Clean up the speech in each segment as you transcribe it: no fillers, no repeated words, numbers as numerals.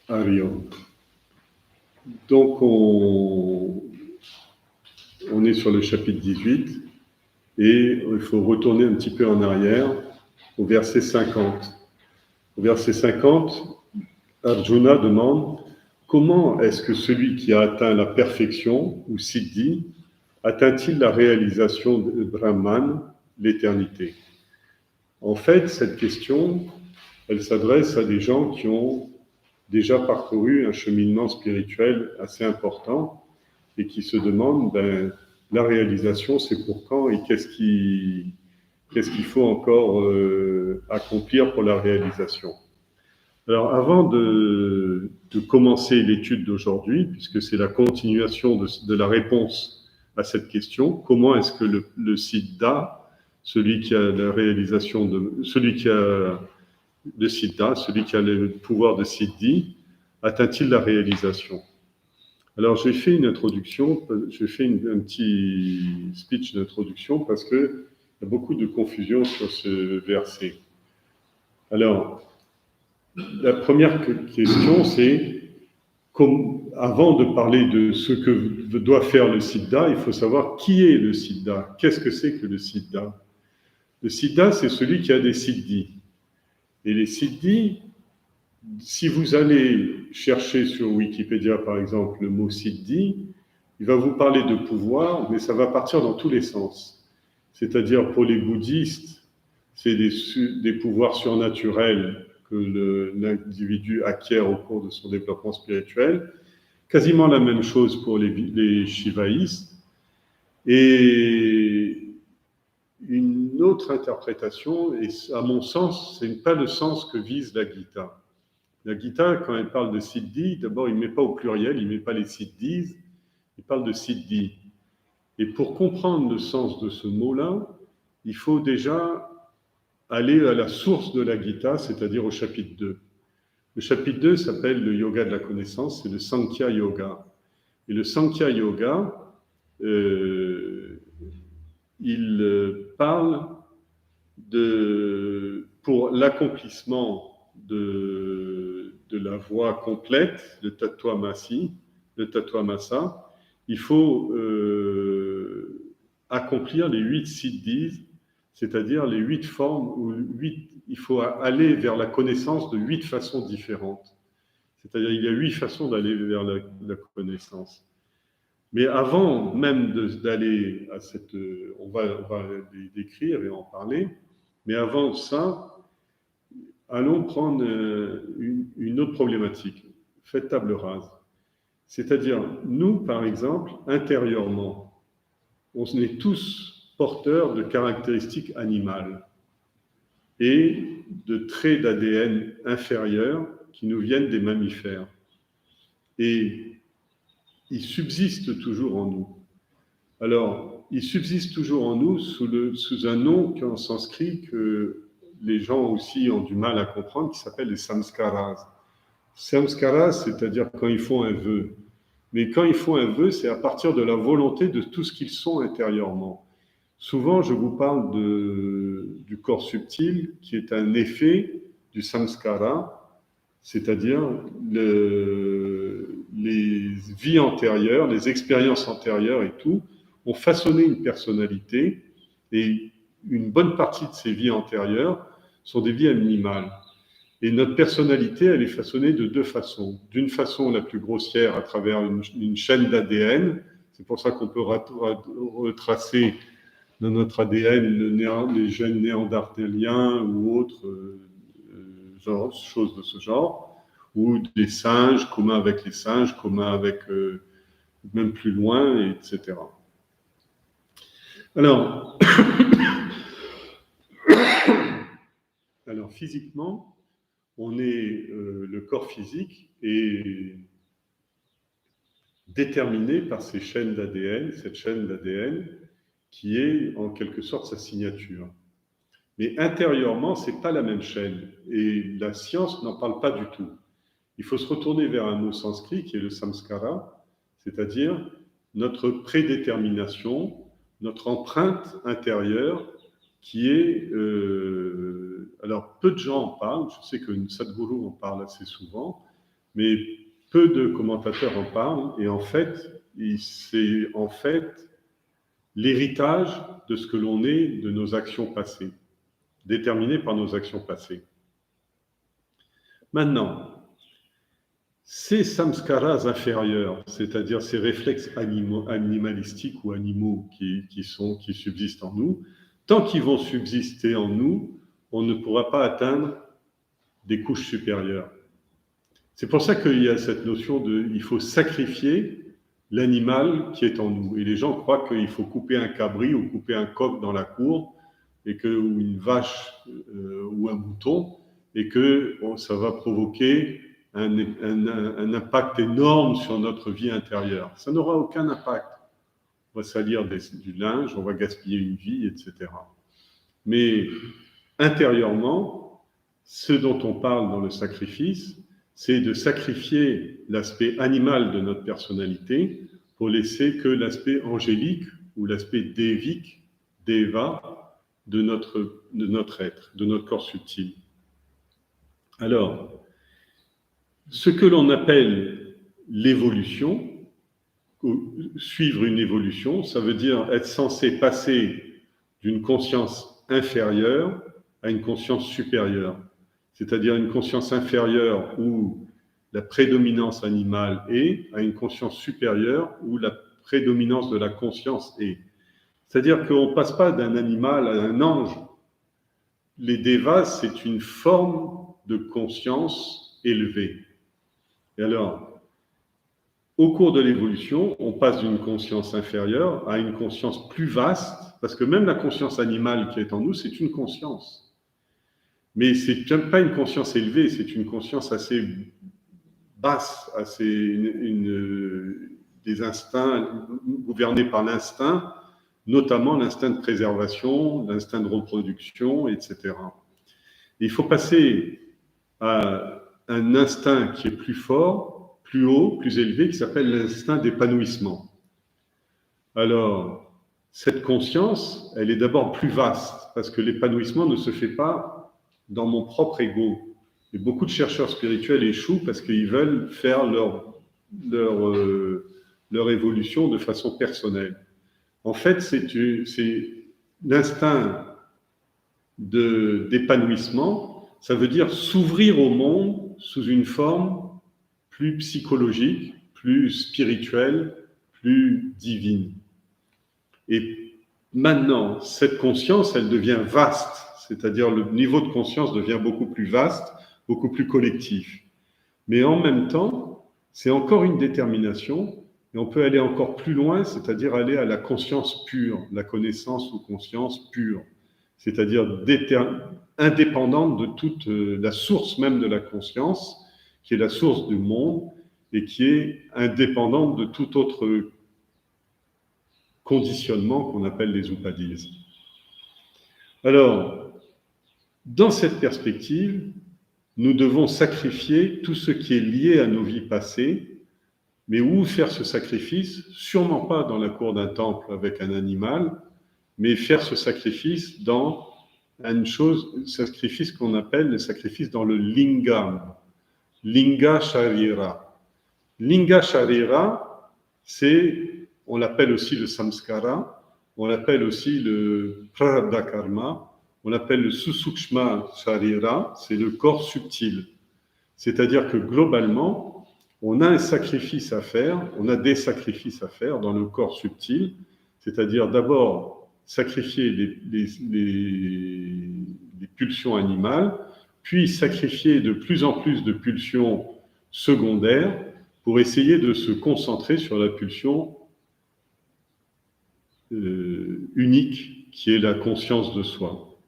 Arion. Donc, on est sur le chapitre 18 et il faut retourner un petit peu en arrière au verset 50. Au verset 50, Arjuna demande comment est-ce que celui qui a atteint la perfection, ou Siddhi, atteint-il la réalisation de Brahman, l'éternité? En fait, cette question, elle s'adresse à des gens qui ont déjà parcouru un cheminement spirituel assez important et qui se demandent, la réalisation, c'est pour quand et qu'est-ce qu'il faut encore accomplir pour la réalisation. Alors, avant de commencer l'étude d'aujourd'hui, puisque c'est la continuation de la réponse à cette question, comment est-ce que le Siddha, celui qui a la réalisation celui qui a le Siddha, celui qui a le pouvoir de Siddhi, atteint-il la réalisation? Alors, j'ai fait une introduction, j'ai fait un petit speech d'introduction parce qu'il y a beaucoup de confusion sur ce verset. Alors, la première question, c'est, avant de parler de ce que doit faire le Siddha, il faut savoir qui est le Siddha. Qu'est-ce que c'est que le Siddha? Le Siddha, c'est celui qui a des Siddhis. Et les Siddhis, si vous allez chercher sur Wikipédia, par exemple, le mot Siddhi, il va vous parler de pouvoir, mais ça va partir dans tous les sens. C'est-à-dire, pour les bouddhistes, c'est des pouvoirs surnaturels que l'individu acquiert au cours de son développement spirituel. Quasiment la même chose pour les shivaïstes. Et une autre interprétation, et à mon sens, ce n'est pas le sens que vise la Gita. La Gita, quand elle parle de Siddhi, d'abord, il ne met pas au pluriel, il ne met pas les Siddhis, il parle de Siddhi. Et pour comprendre le sens de ce mot-là, il faut déjà aller à la source de la Gita, c'est-à-dire au chapitre 2. Le chapitre 2 s'appelle le yoga de la connaissance, c'est le Sankhya Yoga. Et le Sankhya Yoga, il parle pour l'accomplissement de la voie complète, le Tattvamasa, il faut accomplir les 8 siddhis, c'est-à-dire les 8 formes, il faut aller vers la connaissance de 8 façons différentes. C'est-à-dire il y a 8 façons d'aller vers la connaissance. Mais avant même d'aller à cette... On va les décrire et en parler, mais avant ça, allons prendre une autre problématique. Faites table rase. C'est-à-dire, nous, par exemple, intérieurement, on est tous porteurs de caractéristiques animales et de traits d'ADN inférieurs qui nous viennent des mammifères. Et ils subsistent toujours en nous. Alors, ils subsistent toujours en nous sous un nom en sanskrit que les gens aussi ont du mal à comprendre, qui s'appelle les samskaras. Samskaras, c'est-à-dire quand ils font un vœu. Mais quand ils font un vœu, c'est à partir de la volonté de tout ce qu'ils sont intérieurement. Souvent, je vous parle du corps subtil, qui est un effet du samskara, c'est-à-dire les vies antérieures, les expériences antérieures et tout, ont façonné une personnalité, et une bonne partie de ces vies antérieures sont des vies animales. Et notre personnalité, elle est façonnée de 2 façons. D'une façon la plus grossière, à travers une chaîne d'ADN. C'est pour ça qu'on peut retracer dans notre ADN les gènes néandertaliens ou autres choses de ce genre, ou des singes, communs avec les singes, communs avec même plus loin, etc. Alors, physiquement, on est le corps physique est déterminé par ces chaînes d'ADN, cette chaîne d'ADN qui est en quelque sorte sa signature. Mais intérieurement, c'est pas la même chaîne, et la science n'en parle pas du tout. Il faut se retourner vers un mot sanskrit qui est le samskara, c'est-à-dire notre prédétermination, notre empreinte intérieure qui est... alors, peu de gens en parlent, je sais que Sadhguru en parle assez souvent, mais peu de commentateurs en parlent, et en fait, c'est en fait l'héritage de ce que l'on est de nos actions passées, déterminé par nos actions passées. Maintenant, ces samskaras inférieurs, c'est-à-dire ces réflexes animalistiques ou animaux qui subsistent en nous, tant qu'ils vont subsister en nous, on ne pourra pas atteindre des couches supérieures. C'est pour ça qu'il y a cette notion il faut sacrifier l'animal qui est en nous. Et les gens croient qu'il faut couper un cabri ou couper un coq dans la cour, ou une vache ou un mouton, et que ça va provoquer un impact énorme sur notre vie intérieure. Ça n'aura aucun impact. On va salir du linge, on va gaspiller une vie, etc. Mais intérieurement, ce dont on parle dans le sacrifice, c'est de sacrifier l'aspect animal de notre personnalité pour laisser que l'aspect angélique ou l'aspect dévique, déva, de notre être, de notre corps subtil. Alors, ce que l'on appelle l'évolution, suivre une évolution, ça veut dire être censé passer d'une conscience inférieure à une conscience supérieure. C'est-à-dire une conscience inférieure où la prédominance animale est, à une conscience supérieure où la prédominance de la conscience est. C'est-à-dire qu'on ne passe pas d'un animal à un ange. Les devas, c'est une forme de conscience élevée. Et alors, au cours de l'évolution, on passe d'une conscience inférieure à une conscience plus vaste, parce que même la conscience animale qui est en nous, c'est une conscience. Mais ce n'est pas une conscience élevée, c'est une conscience assez basse, des instincts gouvernés par l'instinct, notamment l'instinct de préservation, l'instinct de reproduction, etc. Et il faut passer à un instinct qui est plus fort, plus haut, plus élevé, qui s'appelle l'instinct d'épanouissement. Alors, cette conscience, elle est d'abord plus vaste, parce que l'épanouissement ne se fait pas dans mon propre ego. Et beaucoup de chercheurs spirituels échouent parce qu'ils veulent faire leur évolution de façon personnelle. En fait, c'est l'instinct d'épanouissement, ça veut dire s'ouvrir au monde sous une forme plus psychologique, plus spirituelle, plus divine. Et maintenant, cette conscience, elle devient vaste, c'est-à-dire le niveau de conscience devient beaucoup plus vaste, beaucoup plus collectif. Mais en même temps, c'est encore une détermination, et on peut aller encore plus loin, c'est-à-dire aller à la conscience pure, la connaissance ou conscience pure, c'est-à-dire indépendante de toute la source même de la conscience, qui est la source du monde, et qui est indépendante de tout autre conditionnement qu'on appelle les upadhis. Alors, dans cette perspective, nous devons sacrifier tout ce qui est lié à nos vies passées, mais où faire ce sacrifice? Sûrement pas dans la cour d'un temple avec un animal, mais faire ce sacrifice dans sacrifice qu'on appelle le sacrifice dans le lingam, linga sharira. Linga sharira, on l'appelle aussi le samskara, on l'appelle aussi le prarabdha karma, on l'appelle le susukshma sharira, c'est le corps subtil. C'est-à-dire que globalement, on a un sacrifice à faire, on a des sacrifices à faire dans le corps subtil, c'est-à-dire d'abord sacrifier les pulsions animales, puis sacrifier de plus en plus de pulsions secondaires pour essayer de se concentrer sur la pulsion unique qui est la conscience de soi.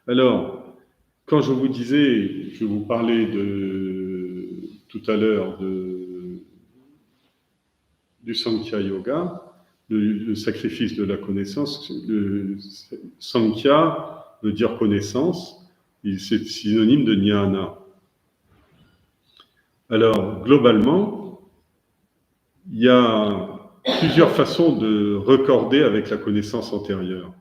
Alors, quand je vous parlais tout à l'heure du Sankhya Yoga, le sacrifice de la connaissance, le Sankhya veut dire connaissance, c'est synonyme de jnana. Alors, globalement, il y a plusieurs façons de recorder avec la connaissance antérieure.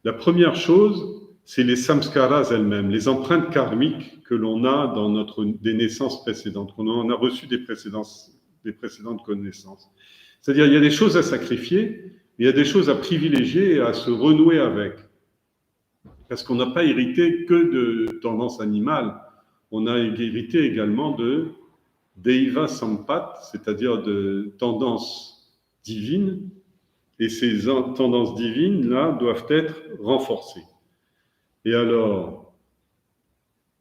La première chose, c'est les samskaras elles-mêmes, les empreintes karmiques que l'on a dans des naissances précédentes, qu'on en a reçu des précédentes connaissances. C'est-à-dire, il y a des choses à sacrifier, il y a des choses à privilégier et à se renouer avec. Parce qu'on n'a pas hérité que de tendance animale, on a hérité également de Deiva Sampat, c'est-à-dire de tendances divines, et ces tendances divines-là doivent être renforcées. Et alors,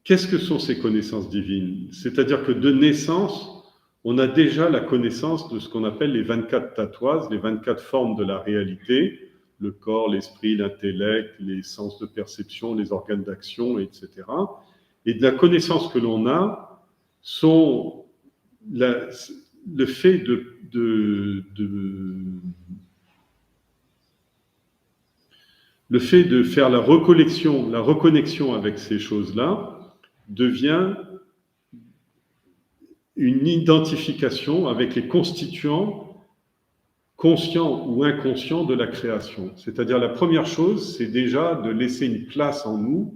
qu'est-ce que sont ces connaissances divines? C'est-à-dire que de naissance, on a déjà la connaissance de ce qu'on appelle les 24 tatouages, les 24 formes de la réalité, le corps, l'esprit, l'intellect, les sens de perception, les organes d'action, etc. Et de la connaissance que l'on a sont le fait le fait de faire la reconnexion avec ces choses-là devient une identification avec les constituants conscients ou inconscients de la création. C'est-à-dire la première chose, c'est déjà de laisser une place en nous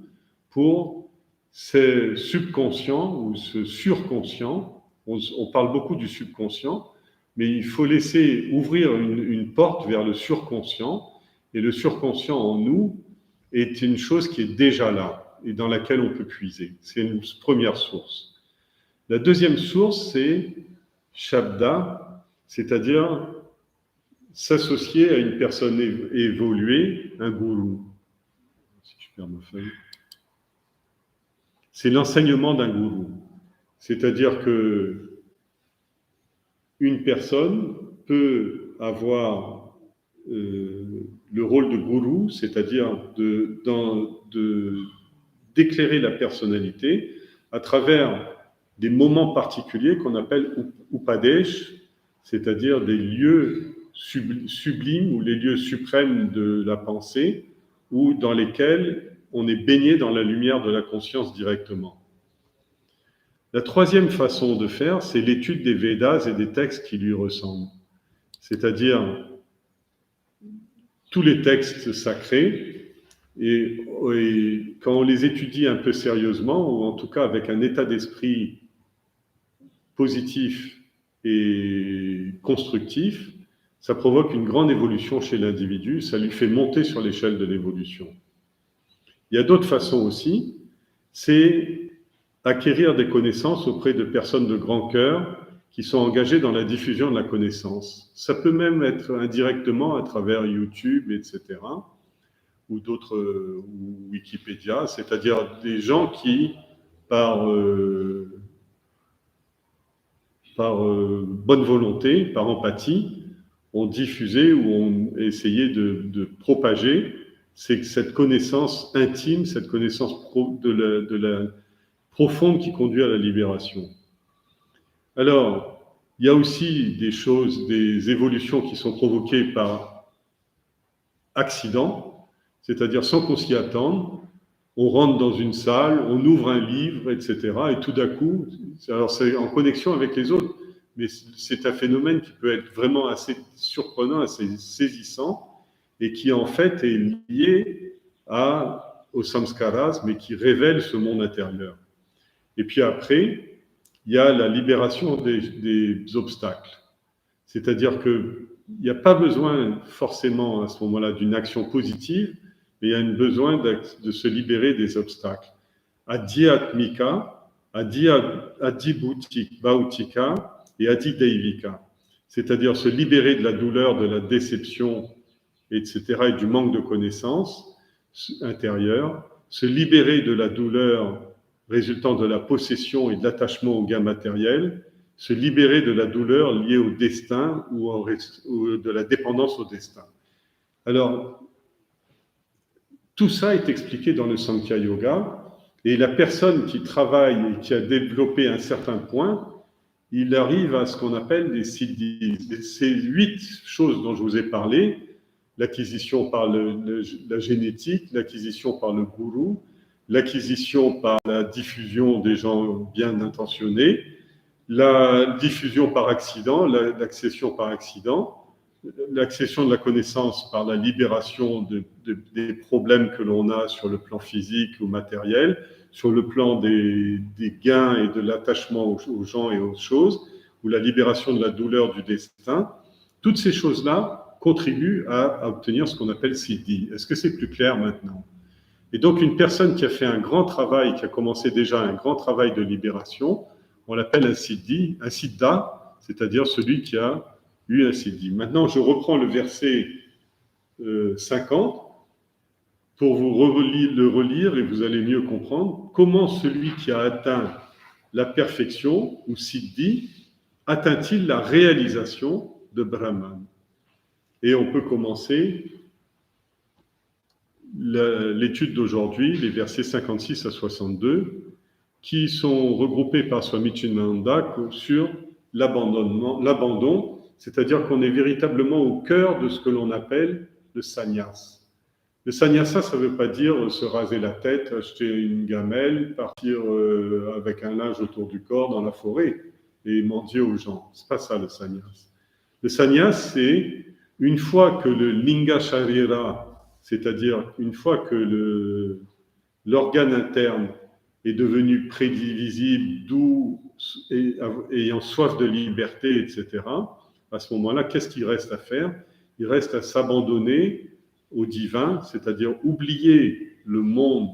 pour ce subconscient ou ce surconscient. On parle beaucoup du subconscient, mais il faut laisser ouvrir une porte vers le surconscient. Et le surconscient en nous est une chose qui est déjà là et dans laquelle on peut puiser. C'est une première source. La deuxième source, c'est Shabda, c'est-à-dire s'associer à une personne évoluée, un gourou. Si je perds ma feuille. C'est l'enseignement d'un gourou. C'est-à-dire que une personne peut avoir le rôle de gourou, c'est-à-dire d'éclairer la personnalité à travers des moments particuliers qu'on appelle upadesh, c'est-à-dire des lieux sublimes ou les lieux suprêmes de la pensée, ou dans lesquels on est baigné dans la lumière de la conscience directement. La troisième façon de faire, c'est l'étude des Védas et des textes qui lui ressemblent. C'est-à-dire tous les textes sacrés, et quand on les étudie un peu sérieusement, ou en tout cas avec un état d'esprit positif et constructif, ça provoque une grande évolution chez l'individu, ça lui fait monter sur l'échelle de l'évolution. Il y a d'autres façons aussi, c'est acquérir des connaissances auprès de personnes de grand cœur qui sont engagées dans la diffusion de la connaissance. Ça peut même être indirectement à travers YouTube, etc., ou d'autres, ou Wikipédia, c'est-à-dire des gens qui, par bonne volonté, par empathie, ont diffusé ou ont essayé de propager cette connaissance intime, cette connaissance de la profonde qui conduit à la libération. Alors, il y a aussi des évolutions qui sont provoquées par accident, c'est-à-dire sans qu'on s'y attende. On rentre dans une salle, on ouvre un livre, etc. Et tout d'un coup, alors c'est en connexion avec les autres, mais c'est un phénomène qui peut être vraiment assez surprenant, assez saisissant, et qui en fait est lié au samskaras, mais qui révèle ce monde intérieur. Et puis après, il y a la libération des obstacles. C'est-à-dire qu'il n'y a pas besoin forcément à ce moment-là d'une action positive, mais il y a un besoin de se libérer des obstacles. Adhyatmika, Adhibhautika et Adhideivika. C'est-à-dire se libérer de la douleur, de la déception, etc., et du manque de connaissances intérieures, se libérer de la douleur résultant de la possession et de l'attachement aux gains matériels, se libérer de la douleur liée au destin ou de la dépendance au destin. Alors, tout ça est expliqué dans le Sankhya Yoga, et la personne qui travaille et qui a développé un certain point, il arrive à ce qu'on appelle des siddhis. Ces 8 choses dont je vous ai parlé, l'acquisition par la génétique, l'acquisition par le gourou, l'acquisition par la diffusion des gens bien intentionnés, la diffusion par accident, l'accession par accident, l'accession de la connaissance par la libération des problèmes que l'on a sur le plan physique ou matériel, sur le plan des gains et de l'attachement aux gens et aux choses, ou la libération de la douleur du destin, toutes ces choses-là contribuent à obtenir ce qu'on appelle Siddhi. Est-ce que c'est plus clair maintenant? Et donc, une personne qui a fait un grand travail, qui a commencé déjà un grand travail de libération, on l'appelle un Siddhi, un Siddha, c'est-à-dire celui qui a eu un Siddhi. Maintenant, je reprends le verset 50 pour vous le relire et vous allez mieux comprendre comment celui qui a atteint la perfection ou Siddhi atteint-il la réalisation de Brahman. Et on peut commencer l'étude d'aujourd'hui, les versets 56 à 62, qui sont regroupés par Swami Chinmayananda sur l'abandon, c'est-à-dire qu'on est véritablement au cœur de ce que l'on appelle le sannyas. Le sannyasa, ça ne veut pas dire se raser la tête, acheter une gamelle, partir avec un linge autour du corps dans la forêt et mendier aux gens. Ce n'est pas ça le sannyas. Le sannyas, c'est une fois que le linga sharira, c'est-à-dire une fois que l'organe interne est devenu prédivisible, doux, ayant soif de liberté, etc., à ce moment-là, qu'est-ce qu'il reste à faire? Il reste à s'abandonner au divin, c'est-à-dire oublier le monde,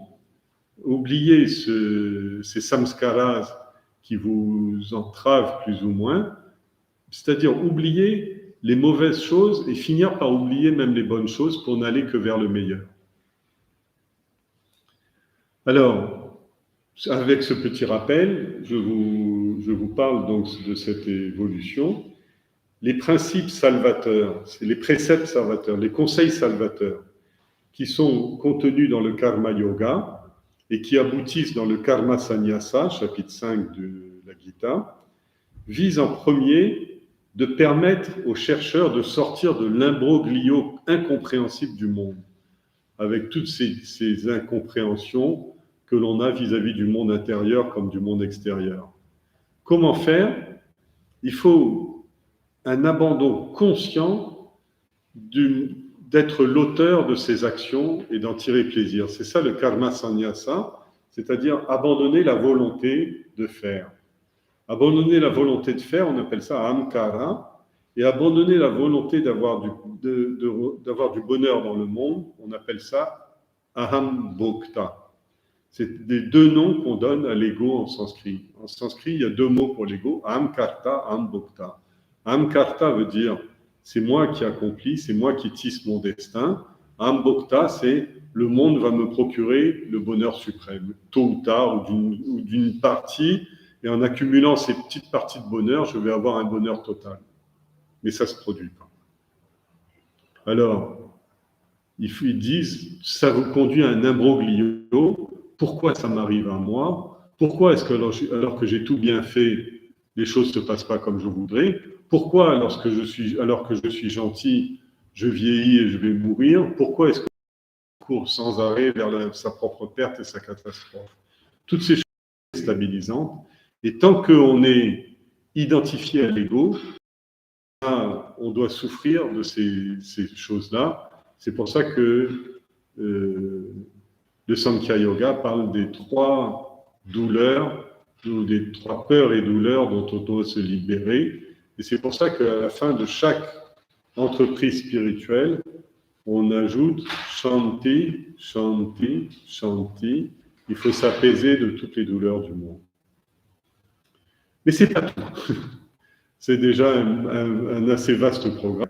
oublier ces samskaras qui vous entravent plus ou moins, c'est-à-dire oublier les mauvaises choses et finir par oublier même les bonnes choses pour n'aller que vers le meilleur. Alors, avec ce petit rappel, je vous parle donc de cette évolution. Les principes salvateurs, c'est les préceptes salvateurs, les conseils salvateurs qui sont contenus dans le Karma Yoga et qui aboutissent dans le Karma Sannyasa, chapitre 5 de la Gita, visent en premier de permettre aux chercheurs de sortir de l'imbroglio incompréhensible du monde, avec toutes ces incompréhensions que l'on a vis-à-vis du monde intérieur comme du monde extérieur. Comment faire? Il faut un abandon conscient d'être l'auteur de ses actions et d'en tirer plaisir. C'est ça le karma sannyasa, c'est-à-dire abandonner la volonté de faire. Abandonner la volonté de faire, on appelle ça ahamkara, et abandonner la volonté d'avoir du bonheur dans le monde, on appelle ça aham bhokta. C'est les deux noms qu'on donne à l'ego en sanskrit. En sanskrit, il y a deux mots pour l'ego, ahamkarta, ahambhokta. Ahamkarta veut dire c'est moi qui accomplis, c'est moi qui tisse mon destin. Ahambhokta, c'est le monde va me procurer le bonheur suprême, tôt ou tard, ou d'une partie, et en accumulant ces petites parties de bonheur, je vais avoir un bonheur total. Mais ça ne se produit pas. Alors, ils disent, ça vous conduit à un imbroglio. Pourquoi ça m'arrive à moi? Pourquoi est-ce que alors que j'ai tout bien fait, les choses ne se passent pas comme je voudrais? Pourquoi, alors que je suis gentil, je vieillis et je vais mourir? Pourquoi est-ce que je cours sans arrêt vers sa propre perte et sa catastrophe? Toutes ces choses sont stabilisantes. Et tant qu'on est identifié à l'ego, on doit souffrir de ces choses-là. C'est pour ça que le Sankhya Yoga parle des trois douleurs, ou des trois peurs et douleurs dont on doit se libérer. Et c'est pour ça qu'à la fin de chaque entreprise spirituelle, on ajoute Shanti, Shanti, Shanti. Il faut s'apaiser de toutes les douleurs du monde. Mais c'est pas tout. C'est déjà un assez vaste programme.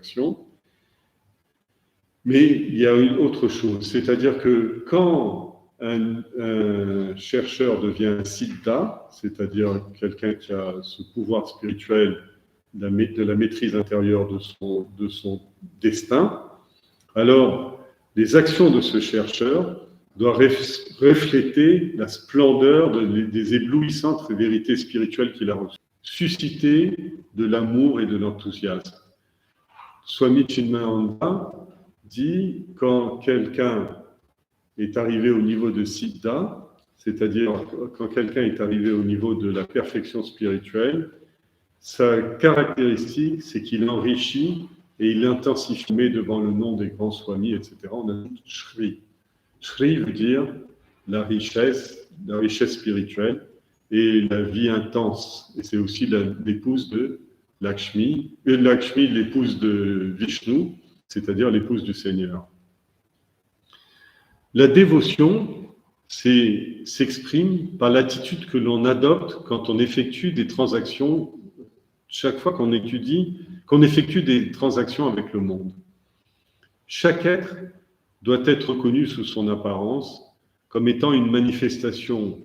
Mais il y a une autre chose, c'est-à-dire que quand un chercheur devient un siddha, c'est-à-dire quelqu'un qui a ce pouvoir spirituel de la maîtrise intérieure de son destin, alors les actions de ce chercheur doivent refléter la splendeur des éblouissantes vérités spirituelles qu'il a reçues, susciter de l'amour et de l'enthousiasme. Swami Chinmayananda dit quand quelqu'un est arrivé au niveau de Siddha, c'est-à-dire quand quelqu'un est arrivé au niveau de la perfection spirituelle, sa caractéristique, c'est qu'il enrichit et il intensifie met devant le nom des grands swamis, etc. On a Shri. Shri veut dire la richesse spirituelle et la vie intense. Et c'est aussi l'épouse de Lakshmi, Lakshmi, l'épouse de Vishnu, c'est-à-dire l'épouse du Seigneur. La dévotion s'exprime par l'attitude que l'on adopte quand on effectue des transactions, chaque fois qu'on effectue des transactions avec le monde. Chaque être doit être reconnu sous son apparence comme étant une manifestation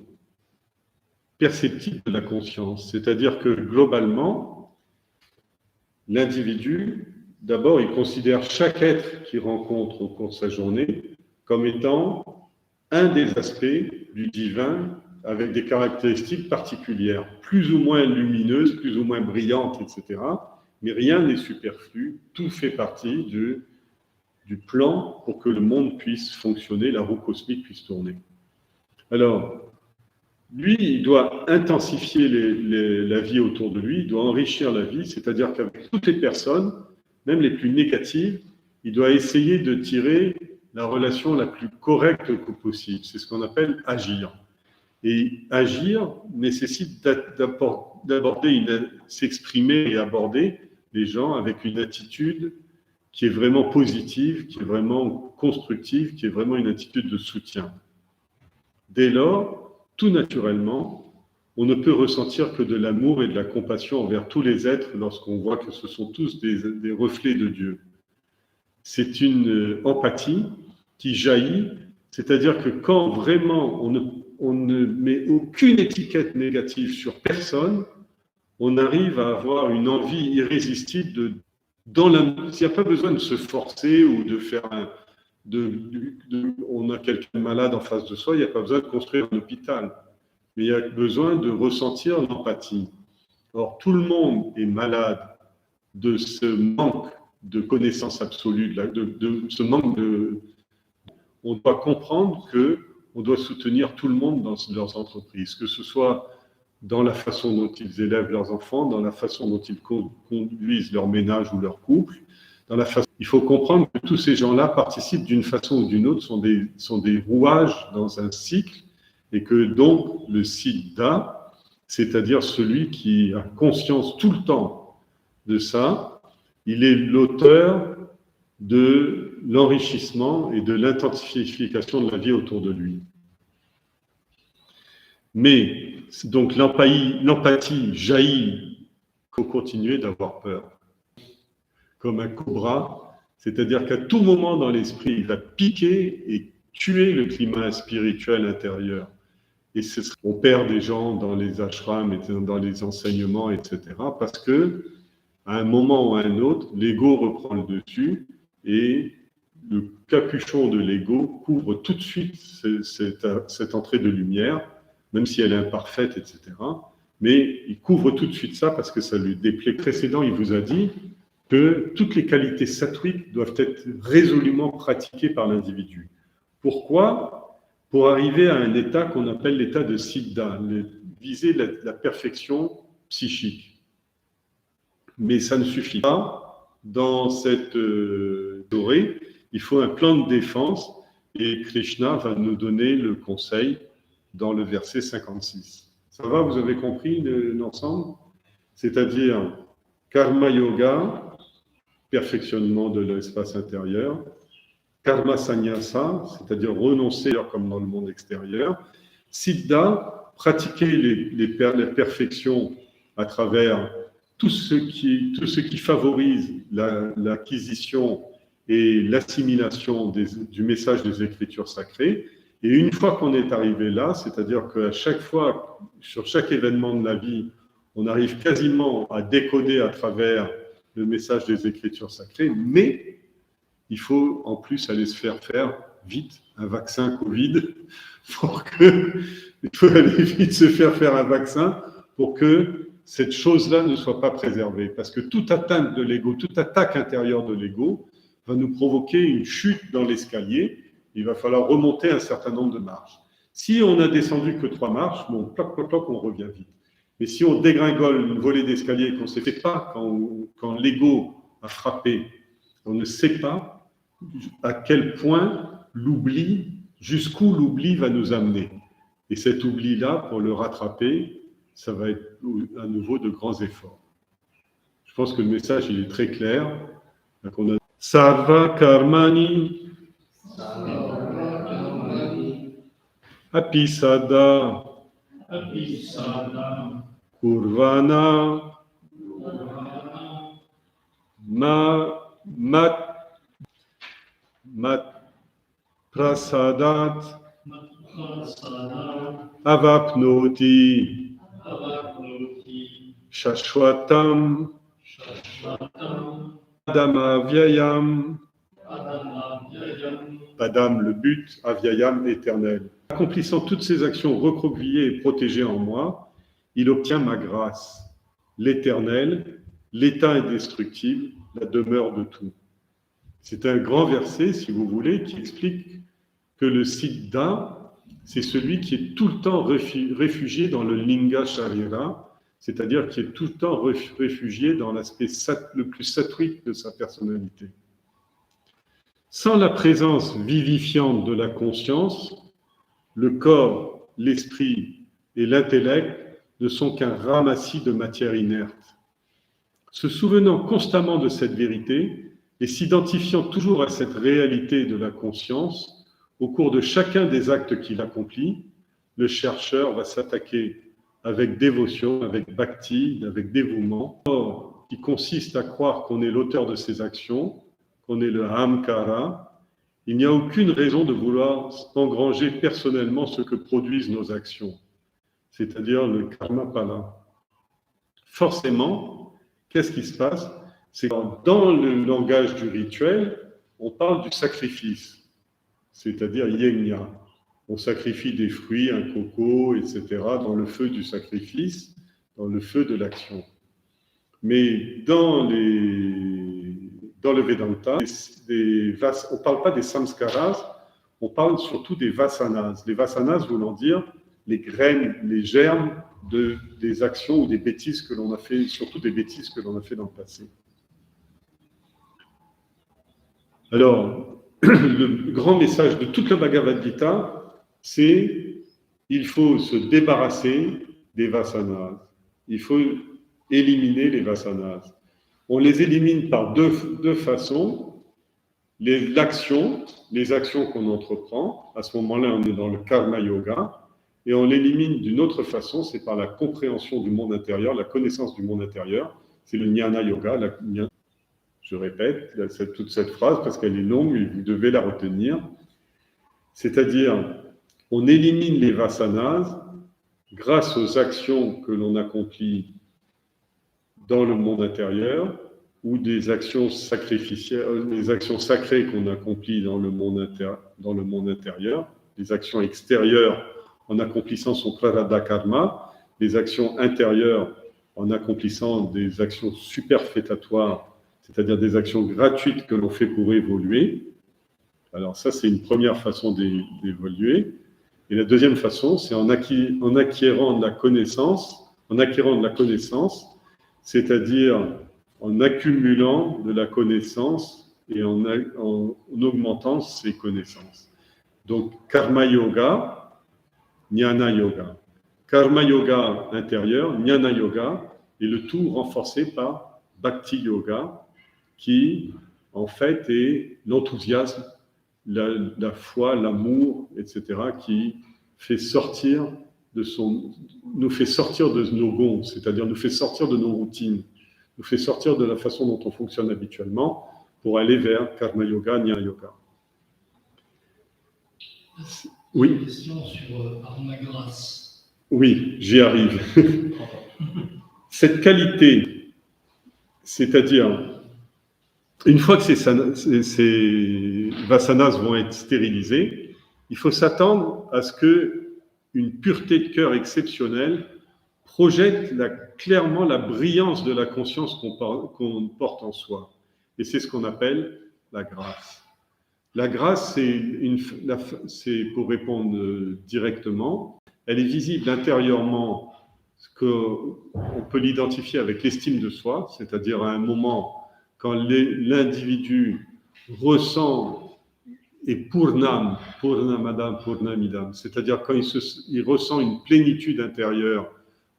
perceptible de la conscience. C'est-à-dire que globalement, l'individu, d'abord, il considère chaque être qu'il rencontre au cours de sa journée comme étant un des aspects du divin avec des caractéristiques particulières, plus ou moins lumineuses, plus ou moins brillantes, etc. Mais rien n'est superflu, tout fait partie du plan pour que le monde puisse fonctionner, la roue cosmique puisse tourner. Alors, lui, il doit intensifier la vie autour de lui, il doit enrichir la vie, c'est-à-dire qu'avec toutes les personnes, même les plus négatives, il doit essayer de tirer la relation la plus correcte que possible. C'est ce qu'on appelle agir. Et agir nécessite s'exprimer et aborder les gens avec une attitude qui est vraiment positive, qui est vraiment constructive, qui est vraiment une attitude de soutien. Dès lors, tout naturellement, on ne peut ressentir que de l'amour et de la compassion envers tous les êtres lorsqu'on voit que ce sont tous des reflets de Dieu. C'est une empathie qui jaillit, c'est-à-dire que quand vraiment on ne met aucune étiquette négative sur personne, on arrive à avoir une envie irrésistible il n'y a pas besoin de se forcer ou de faire on a quelqu'un de malade en face de soi, il n'y a pas besoin de construire un hôpital. Mais il y a besoin de ressentir l'empathie. Or, tout le monde est malade de ce manque de connaissance absolue, de ce manque de... On doit comprendre qu'on doit soutenir tout le monde dans leurs entreprises, que ce soit dans la façon dont ils élèvent leurs enfants, dans la façon dont ils conduisent leur ménage ou leur couple. Il faut comprendre que tous ces gens-là participent d'une façon ou d'une autre, sont des rouages dans un cycle, et que donc le siddha, c'est-à-dire celui qui a conscience tout le temps de ça, il est l'auteur de l'enrichissement et de l'intensification de la vie autour de lui. Mais, donc, l'empathie jaillit, il faut continuer d'avoir peur. Comme un cobra, c'est-à-dire qu'à tout moment dans l'esprit, il va piquer et tuer le climat spirituel intérieur. Et on perd des gens dans les ashrams, dans les enseignements, etc. Parce que, à un moment ou à un autre, l'ego reprend le dessus et le capuchon de l'ego couvre tout de suite cette entrée de lumière, même si elle est imparfaite, etc. Mais il couvre tout de suite ça parce que ça lui déplaît. Précédent, il vous a dit que toutes les qualités sattviques doivent être résolument pratiquées par l'individu. Pourquoi ? Pour arriver à un état qu'on appelle l'état de siddha, viser la perfection psychique. Mais ça ne suffit pas. Dans cette dorée, il faut un plan de défense et Krishna va nous donner le conseil dans le verset 56. Ça va, vous avez compris l'ensemble ? C'est-à-dire karma yoga, perfectionnement de l'espace intérieur, karma sannyasa, c'est-à-dire renoncer comme dans le monde extérieur, siddha, pratiquer la perfection à travers tout ce qui favorise l'acquisition et l'assimilation du message des Écritures sacrées. Et une fois qu'on est arrivé là, c'est-à-dire qu'à chaque fois, sur chaque événement de la vie, on arrive quasiment à décoder à travers le message des Écritures sacrées, mais il faut en plus aller se faire vite un vaccin Covid. Il faut aller vite se faire un vaccin pour que cette chose-là ne soit pas préservée. Parce que toute atteinte de l'ego, toute attaque intérieure de l'ego va nous provoquer une chute dans l'escalier. Il va falloir remonter un certain nombre de marches. Si on a descendu que 3 marches, bon, ploc, on revient vite. Mais si on dégringole une volée d'escalier et qu'on ne s'est fait pas quand l'ego a frappé On ne sait pas à quel point l'oubli, jusqu'où l'oubli va nous amener. Et cet oubli-là, pour le rattraper, ça va être à nouveau de grands efforts. Je pense que le message, il est très clair. Sarva karmani apisada kurvana mat prasadat avapnoti shashwatam padamavyayam. Padam, le but, avyayam, éternel. Accomplissant toutes ces actions recroquevillées et protégées en moi, il obtient ma grâce, l'éternel, l'état indestructible, la demeure de tout. C'est un grand verset, si vous voulez, qui explique que le siddha, c'est celui qui est tout le temps réfugié dans le linga sharira, c'est-à-dire qui est tout le temps réfugié dans l'aspect le plus sattvique de sa personnalité. Sans la présence vivifiante de la conscience, le corps, l'esprit et l'intellect ne sont qu'un ramassis de matière inerte. Se souvenant constamment de cette vérité et s'identifiant toujours à cette réalité de la conscience, au cours de chacun des actes qu'il accomplit, le chercheur va s'attaquer avec dévotion, avec bhakti, avec dévouement, qui consiste à croire qu'on est l'auteur de ses actions, qu'on est le ahamkara. Il n'y a aucune raison de vouloir engranger personnellement ce que produisent nos actions, c'est-à-dire le karma pala. Forcément, qu'est-ce qui se passe? C'est que dans le langage du rituel, on parle du sacrifice, c'est-à-dire yegna. On sacrifie des fruits, un coco, etc., dans le feu du sacrifice, dans le feu de l'action. Mais dans le Vedanta, on ne parle pas des samskaras, on parle surtout des vasanas. Les vasanas voulant dire les graines, les germes des actions ou des bêtises que l'on a fait, surtout des bêtises que l'on a fait dans le passé. Alors, le grand message de toute la Bhagavad Gita, c'est il faut se débarrasser des vasanas. Il faut éliminer les vasanas. On les élimine par deux façons. Les actions qu'on entreprend, à ce moment-là, on est dans le karma yoga, et on l'élimine d'une autre façon, c'est par la compréhension du monde intérieur, la connaissance du monde intérieur. C'est le jnana yoga. Je répète toute cette phrase parce qu'elle est longue et vous devez la retenir. C'est-à-dire, on élimine les vasanas grâce aux actions que l'on accomplit dans le monde intérieur ou des actions sacrificielles, des actions sacrées qu'on accomplit dans le monde intérieur, des actions extérieures en accomplissant son prarabdha karma, des actions intérieures en accomplissant des actions superfétatoires, c'est-à-dire des actions gratuites que l'on fait pour évoluer. Alors ça, c'est une première façon d'évoluer. Et la deuxième façon, c'est en acquérant de la connaissance, c'est-à-dire en accumulant de la connaissance et en augmentant ses connaissances. Donc, karma yoga, jnana yoga. Karma yoga intérieur, jnana yoga, et le tout renforcé par bhakti yoga, qui, en fait, est l'enthousiasme, la foi, l'amour, etc., qui fait sortir nous fait sortir de nos gonds, c'est-à-dire nous fait sortir de nos routines, nous fait sortir de la façon dont on fonctionne habituellement pour aller vers karma yoga, jnana yoga. Oui. Une question sur Arma Grâce. Oui, j'y arrive. Cette qualité, c'est-à-dire, une fois que ces vasanas vont être stérilisés, il faut s'attendre à ce qu'une pureté de cœur exceptionnelle projette clairement la brillance de la conscience qu'on porte en soi. Et c'est ce qu'on appelle la grâce. La grâce, c'est pour répondre directement, elle est visible intérieurement, ce qu'on peut l'identifier avec l'estime de soi, c'est-à-dire à un moment, quand l'individu ressent et purnamadam, purnamidam, c'est-à-dire quand il ressent une plénitude intérieure,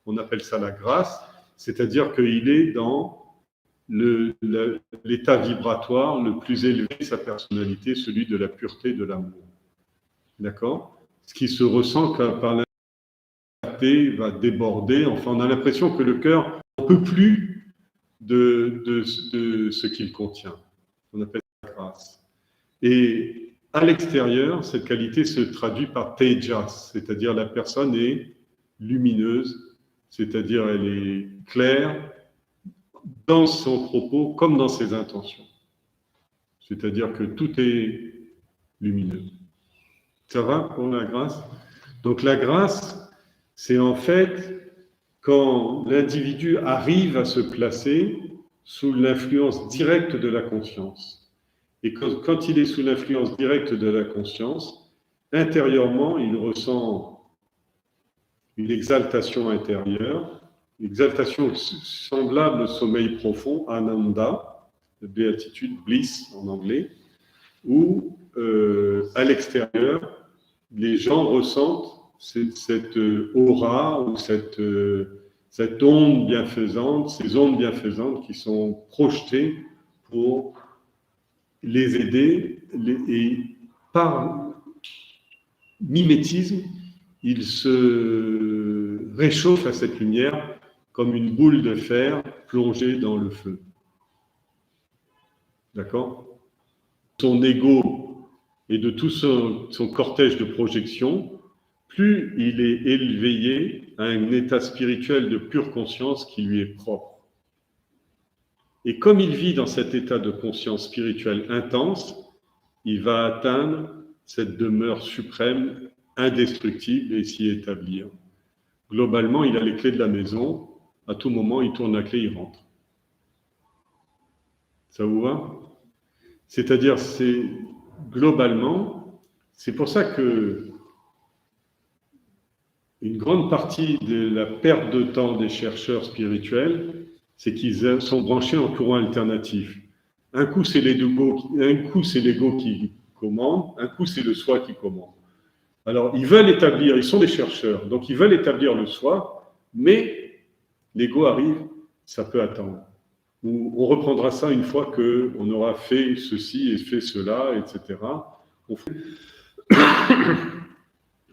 on appelle ça la grâce, c'est-à-dire qu'il est dans l'état vibratoire le plus élevé de sa personnalité, celui de la pureté de l'amour. D'accord? Ce qui se ressent par la clarté va déborder. Enfin, on a l'impression que le cœur n'en peut plus de ce qu'il contient. On appelle ça la grâce. Et à l'extérieur, cette qualité se traduit par tejas, c'est-à-dire la personne est lumineuse, c'est-à-dire elle est claire dans son propos comme dans ses intentions. C'est-à-dire que tout est lumineux. Ça va pour la grâce? Donc la grâce, c'est en fait quand l'individu arrive à se placer sous l'influence directe de la conscience. Et quand il est sous l'influence directe de la conscience, intérieurement, il ressent une exaltation intérieure, une exaltation semblable au sommeil profond, ananda, béatitude, bliss en anglais, où à l'extérieur, les gens ressentent cette aura ou cette onde bienfaisante, ces ondes bienfaisantes qui sont projetées pour les aider et par mimétisme, ils se réchauffent à cette lumière comme une boule de fer plongée dans le feu. D'accord? Son ego et de tout son cortège de projections, plus il est éveillé à un état spirituel de pure conscience qui lui est propre. Et comme il vit dans cet état de conscience spirituelle intense, il va atteindre cette demeure suprême, indestructible et s'y établir. Globalement, il a les clés de la maison. À tout moment, il tourne la clé, il rentre. Ça vous va? C'est-à-dire, globalement, c'est pour ça que une grande partie de la perte de temps des chercheurs spirituels, c'est qu'ils sont branchés en courant alternatif. Un coup, c'est l'ego qui commande, un coup, c'est le soi qui commande. Alors, ils sont des chercheurs, donc ils veulent établir le soi, mais l'ego arrive, ça peut attendre. Ou on reprendra ça une fois qu'on aura fait ceci et fait cela, etc.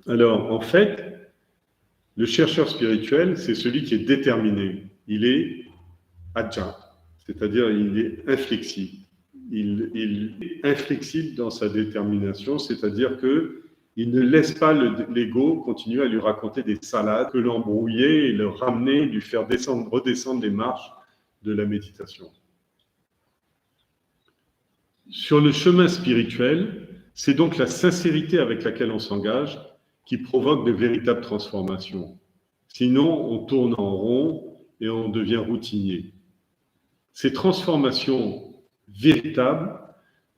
Alors, en fait, le chercheur spirituel, c'est celui qui est déterminé. Il est adja, c'est-à-dire il est inflexible. Il est inflexible dans sa détermination, c'est-à-dire qu'il ne laisse pas l'ego continuer à lui raconter des salades, que l'embrouiller et le ramener, lui faire redescendre les marches de la méditation. Sur le chemin spirituel, c'est donc la sincérité avec laquelle on s'engage qui provoque de véritables transformations. Sinon, on tourne en rond et on devient routinier. Ces transformations véritables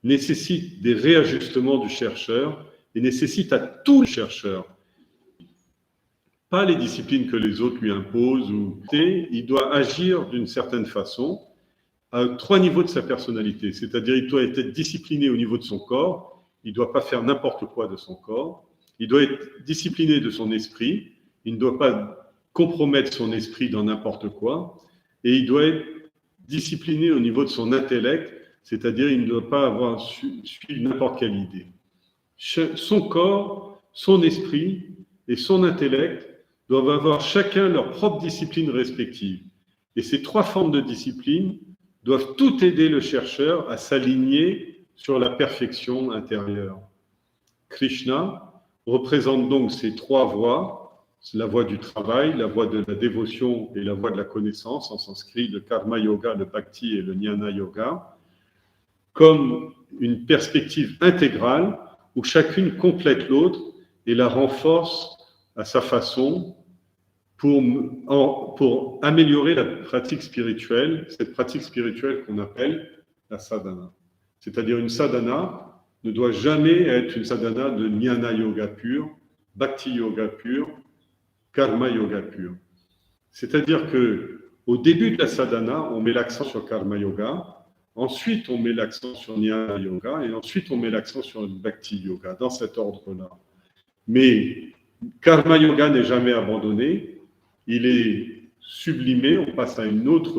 nécessitent des réajustements du chercheur et nécessitent à tout le chercheur, pas les disciplines que les autres lui imposent, il doit agir d'une certaine façon à 3 niveaux de sa personnalité, c'est-à-dire il doit être discipliné au niveau de son corps, il ne doit pas faire n'importe quoi de son corps, il doit être discipliné de son esprit, il ne doit pas compromettre son esprit dans n'importe quoi, et il doit être discipliné au niveau de son intellect, c'est-à-dire il ne doit pas avoir suivi n'importe quelle idée. Son corps, son esprit et son intellect doivent avoir chacun leur propre discipline respective. Et ces 3 formes de discipline doivent tout aider le chercheur à s'aligner sur la perfection intérieure. Krishna représente donc ces 3 voies, la voie du travail, la voie de la dévotion et la voie de la connaissance, en sanskrit le karma yoga, le bhakti et le jnana yoga, comme une perspective intégrale où chacune complète l'autre et la renforce à sa façon pour améliorer la pratique spirituelle, cette pratique spirituelle qu'on appelle la sadhana. C'est-à-dire une sadhana ne doit jamais être une sadhana de jnana yoga pur, bhakti yoga pur, karma yoga pur. C'est-à-dire que au début de la sadhana, on met l'accent sur karma yoga, Ensuite, on met l'accent sur Jnana Yoga et ensuite, on met l'accent sur le Bhakti Yoga, dans cet ordre-là. Mais Karma Yoga n'est jamais abandonné, il est sublimé, on passe à un autre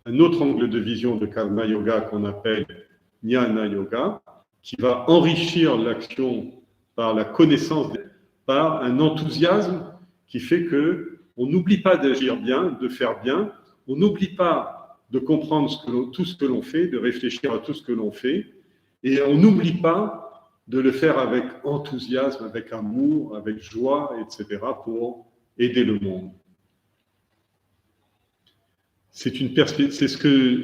angle de vision de Karma Yoga qu'on appelle Jnana Yoga, qui va enrichir l'action par la connaissance, par un enthousiasme qui fait qu'on n'oublie pas d'agir bien, de faire bien, on n'oublie pas de comprendre tout ce que l'on fait, de réfléchir à tout ce que l'on fait, et on n'oublie pas de le faire avec enthousiasme, avec amour, avec joie, etc., pour aider le monde. C'est ce que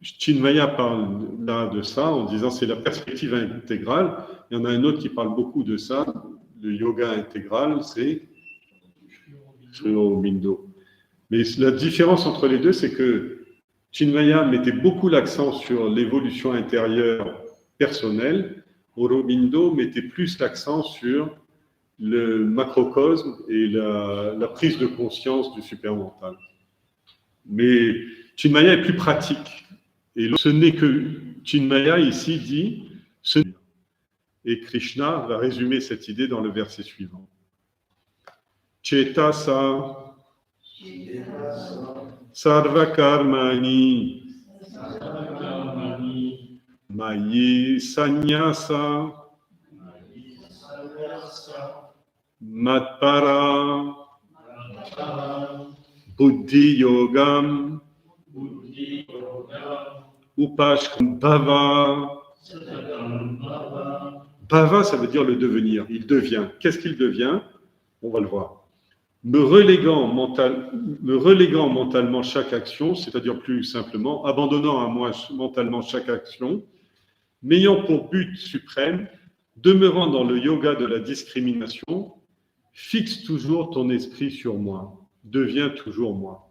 Chinmaya parle là de ça, en disant c'est la perspective intégrale. Il y en a un autre qui parle beaucoup de ça, le yoga intégral, c'est Sri Aurobindo. Mais la différence entre les deux, c'est que Chinmaya mettait beaucoup l'accent sur l'évolution intérieure personnelle, Aurobindo mettait plus l'accent sur le macrocosme et la prise de conscience du supermental. Mais Chinmaya est plus pratique. Et ce n'est que Chinmaya ici dit ce n'est. Et Krishna va résumer cette idée dans le verset suivant. Chetasa Sarva Karmani Mayi Sanyasa Matpara Buddhi Yogam Upashkam Bhava. Bhava, ça veut dire le devenir. Il devient. Qu'est-ce qu'il devient? On va le voir. Me reléguant mentalement chaque action, c'est-à-dire plus simplement, abandonnant à moi mentalement chaque action, m'ayant pour but suprême, demeurant dans le yoga de la discrimination, fixe toujours ton esprit sur moi, deviens toujours moi.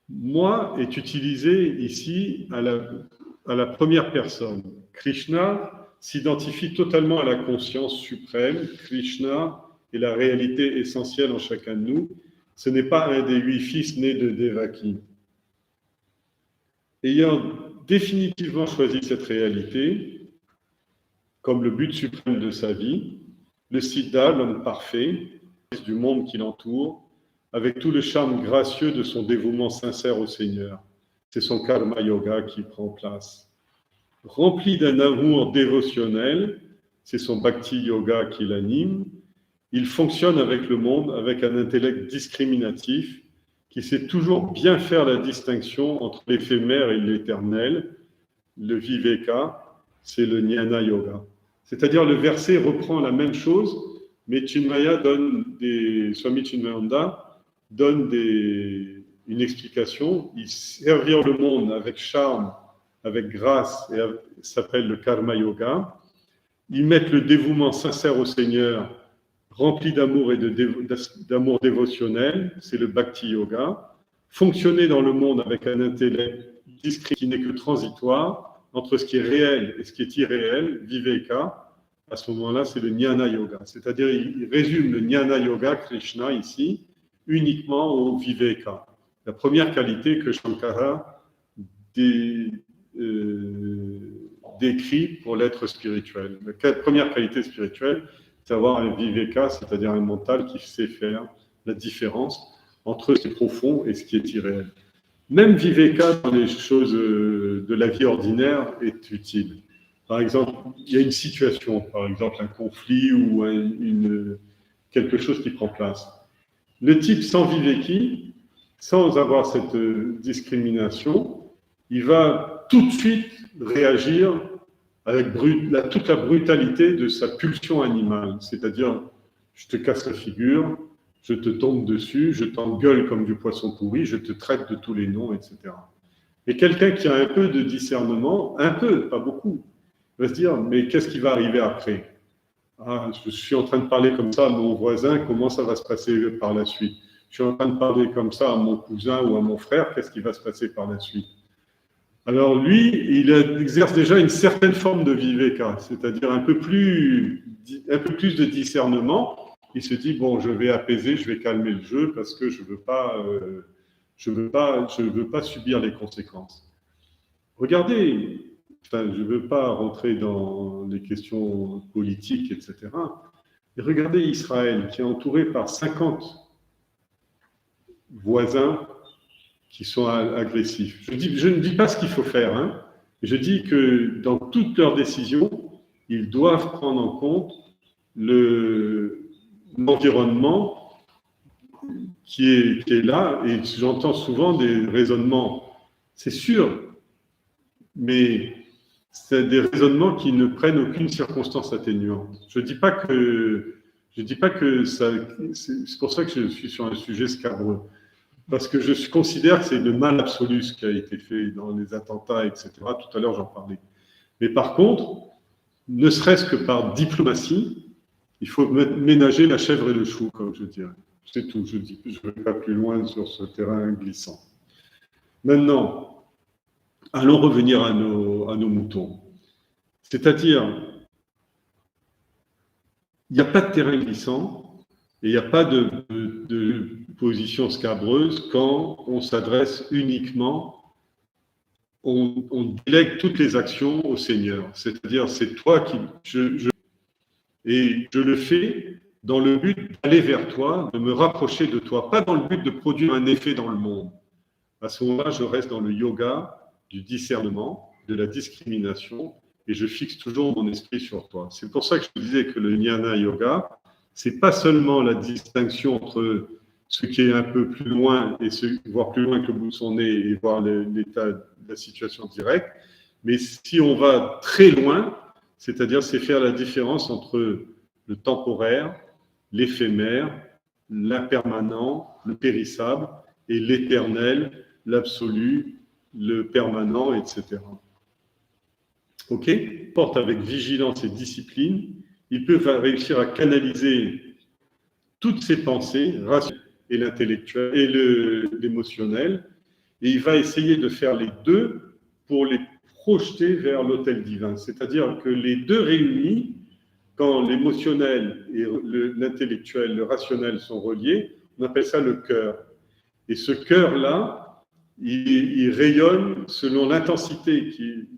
Moi est utilisé ici à la première personne. Krishna s'identifie totalement à la conscience suprême. Krishna est la réalité essentielle en chacun de nous. Ce n'est pas un des 8 fils nés de Devaki. Ayant définitivement choisi cette réalité comme le but suprême de sa vie, le Siddha, l'homme parfait, du monde qui l'entoure, avec tout le charme gracieux de son dévouement sincère au Seigneur. C'est son karma yoga qui prend place. Rempli d'un amour dévotionnel, c'est son bhakti yoga qui l'anime. Il fonctionne avec le monde avec un intellect discriminatif qui sait toujours bien faire la distinction entre l'éphémère et l'éternel. Le viveka, c'est le jnana yoga. C'est-à-dire le verset reprend la même chose, mais Chinmaya Swami Chinmayananda donne une explication. Il servir le monde avec charme, avec grâce, et s'appelle le karma yoga. Ils mettent le dévouement sincère au Seigneur, rempli d'amour et d'amour dévotionnel, c'est le bhakti yoga. Fonctionner dans le monde avec un intellect discret qui n'est que transitoire, entre ce qui est réel et ce qui est irréel, viveka, à ce moment-là, c'est le jnana yoga. C'est-à-dire, il résume le jnana yoga, Krishna, ici, uniquement au viveka. La première qualité que Shankara décrit pour l'être spirituel. La première qualité spirituelle, c'est avoir un viveka, c'est-à-dire un mental qui sait faire la différence entre ce qui est profond et ce qui est irréel. Même viveka dans les choses de la vie ordinaire est utile. Par exemple, il y a une situation, par exemple un conflit ou quelque chose qui prend place. Le type sans viveki, sans avoir cette discrimination, il va tout de suite réagir avec toute la brutalité de sa pulsion animale. C'est-à-dire, je te casse la figure, je te tombe dessus, je t'engueule comme du poisson pourri, je te traite de tous les noms, etc. Et quelqu'un qui a un peu de discernement, un peu, pas beaucoup, va se dire, mais qu'est-ce qui va arriver après? Ah, je suis en train de parler comme ça à mon voisin, comment ça va se passer par la suite? Je suis en train de parler comme ça à mon cousin ou à mon frère, qu'est-ce qui va se passer par la suite? Alors lui, il exerce déjà une certaine forme de viveka, c'est-à-dire un peu plus de discernement. Il se dit, bon, je vais apaiser, je vais calmer le jeu parce que je ne veux pas je veux pas subir les conséquences. Regardez, enfin, je ne veux pas rentrer dans les questions politiques, etc. Mais regardez Israël, qui est entouré par 50 voisins qui sont agressifs. Je ne dis pas ce qu'il faut faire, hein. Je dis que dans toutes leurs décisions, ils doivent prendre en compte l'environnement qui est là, et j'entends souvent des raisonnements, c'est sûr, mais c'est des raisonnements qui ne prennent aucune circonstance atténuante. Je dis pas que ça, c'est pour ça que je suis sur un sujet scabreux, parce que je considère que c'est le mal absolu ce qui a été fait dans les attentats, etc. Tout à l'heure, j'en parlais. Mais par contre, ne serait-ce que par diplomatie, il faut ménager la chèvre et le chou, comme je dirais. C'est tout, je ne vais pas plus loin sur ce terrain glissant. Maintenant, allons revenir à nos moutons. C'est-à-dire, il n'y a pas de terrain glissant et il n'y a pas de position scabreuse quand on s'adresse uniquement, on délègue toutes les actions au Seigneur. C'est-à-dire, c'est toi qui... Et je le fais dans le but d'aller vers toi, de me rapprocher de toi, pas dans le but de produire un effet dans le monde. À ce moment-là, je reste dans le yoga du discernement, de la discrimination, et je fixe toujours mon esprit sur toi. C'est pour ça que je disais que le Jnana Yoga, c'est pas seulement la distinction entre ce qui est un peu plus loin, et voir plus loin que le bout de son nez et voir l'état de la situation directe, mais si on va très loin, c'est-à-dire c'est faire la différence entre le temporaire, l'éphémère, l'impermanent, le périssable, et l'éternel, l'absolu, le permanent, etc. Ok ? Porte avec vigilance et discipline, il peut réussir à canaliser toutes ses pensées, rationnelles et l'intellectuel et l'émotionnel, et il va essayer de faire les deux pour les projeter vers l'autel divin. C'est-à-dire que les deux réunis, quand l'émotionnel et l'intellectuel, le rationnel sont reliés, on appelle ça le cœur. Et ce cœur-là, il rayonne selon l'intensité